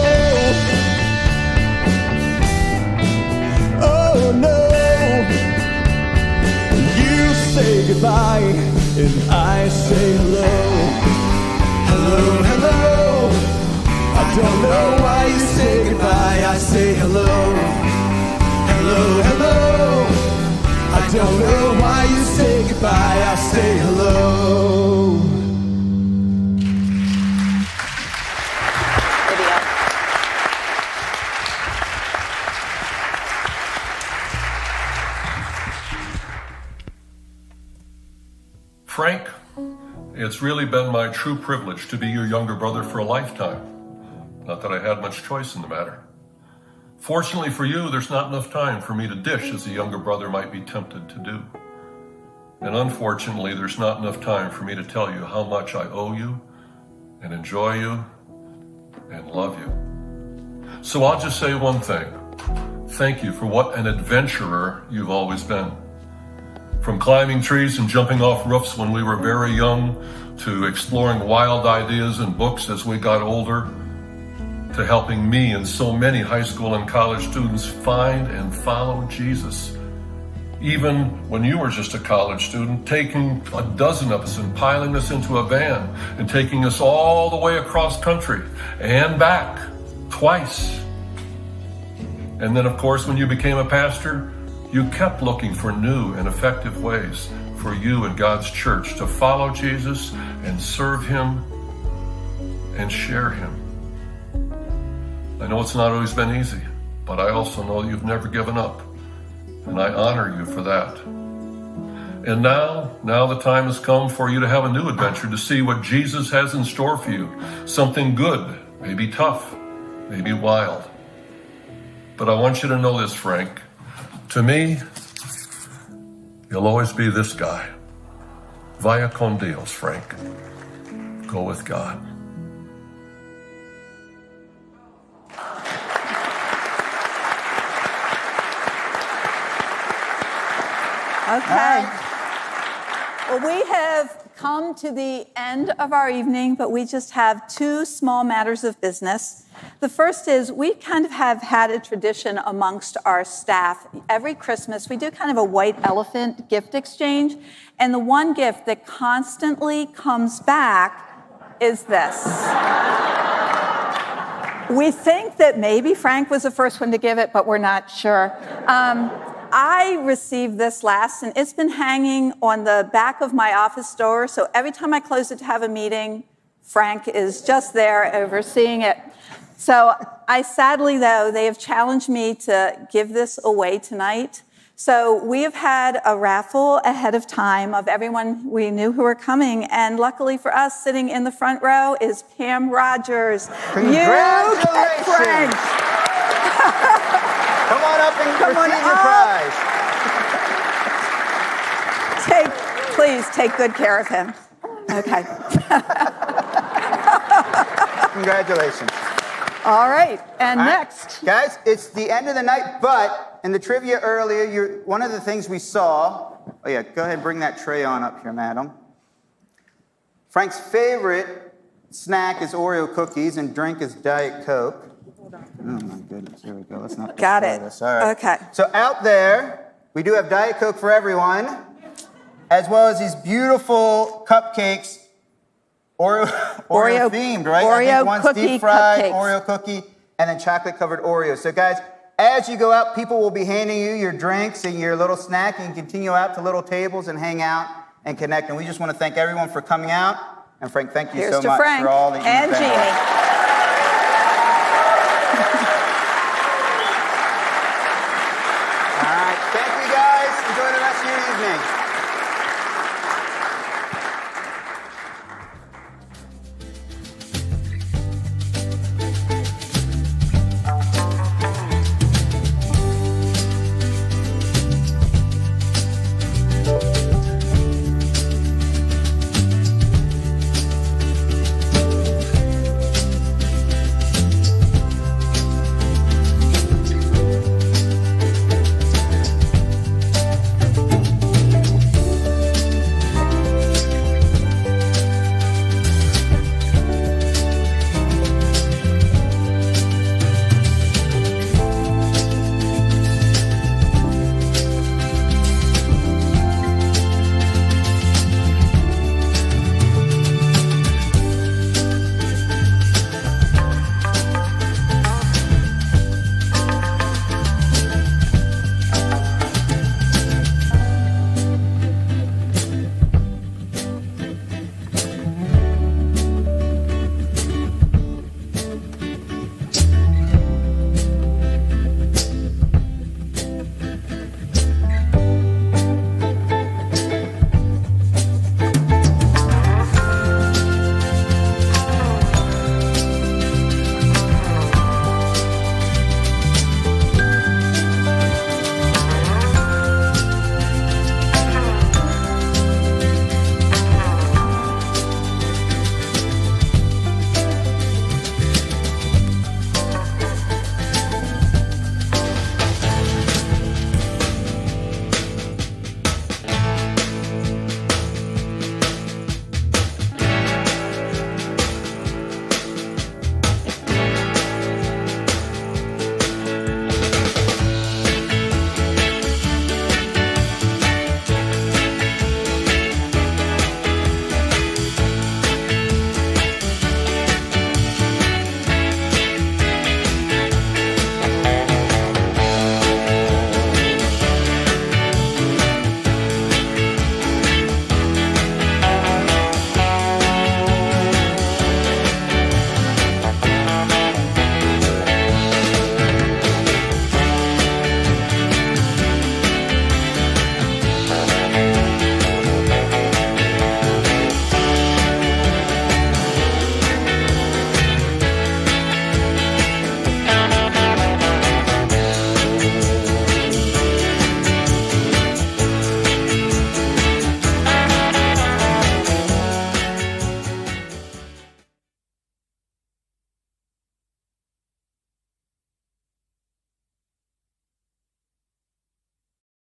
Oh no, you say goodbye, and I say hello, hello, hello. I don't know why you say goodbye, I say hello, hello, hello. I don't know why you say goodbye, I say hello. It's really been my true privilege to be your younger brother for a lifetime. Not that I had much choice in the matter. Fortunately for you, there's not enough time for me to dish as a younger brother might be tempted to do. And unfortunately, there's not enough time for me to tell you how much I owe you and enjoy you and love you. So I'll just say one thing. Thank you for what an adventurer you've always been. From climbing trees and jumping off roofs when we were very young, to exploring wild ideas and books as we got older, to helping me and so many high school and college students find and follow Jesus. Even when you were just a college student, taking a dozen of us and piling us into a van and taking us all the way across country and back twice. And then, of course, when you became a pastor, you kept looking for new and effective ways for you and God's church to follow Jesus and serve him and share him. I know it's not always been easy, but I also know you've never given up, and I honor you for that. And now the time has come for you to have a new adventure, to see what Jesus has in store for you. Something good, maybe tough, maybe wild. But I want you to know this, Frank. To me, you'll always be this guy. Vaya con Dios, Frank. Go with God. Okay. Well, we have come to the end of our evening, but we just have two small matters of business. The first is we kind of have had a tradition amongst our staff. Every Christmas, we do kind of a white elephant gift exchange. And the one gift that constantly comes back is this. We think that maybe Frank was the first one to give it, but we're not sure. I received this last, and it's been hanging on the back of my office door. So every time I close it to have a meeting, Frank is just there overseeing it. So sadly, though, they have challenged me to give this away tonight. So we have had a raffle ahead of time of everyone we knew who were coming. And luckily for us, sitting in the front row is Pam Rogers. Congratulations. You get Frank. Come on up and receive your prize. Please take good care of him. Okay. Congratulations. All right, and next. Guys, it's the end of the night, but in the trivia earlier, one of the things we saw, go ahead and bring that tray on up here, madam. Frank's favorite snack is Oreo cookies and drink is Diet Coke. Oh my goodness, here we go. Let's not Got it. This. All right. Okay. So out there, we do have Diet Coke for everyone, as well as these beautiful cupcakes, Oreo themed, right? Oreo I think one's cookie deep fried, cupcakes. Oreo cookie, and then chocolate covered Oreos. So guys, as you go out, people will be handing you your drinks and your little snack. You can continue out to little tables and hang out and connect. And we just want to thank everyone for coming out. And Frank, thank you Here's so to much Frank for all that you've and done. Jeannie.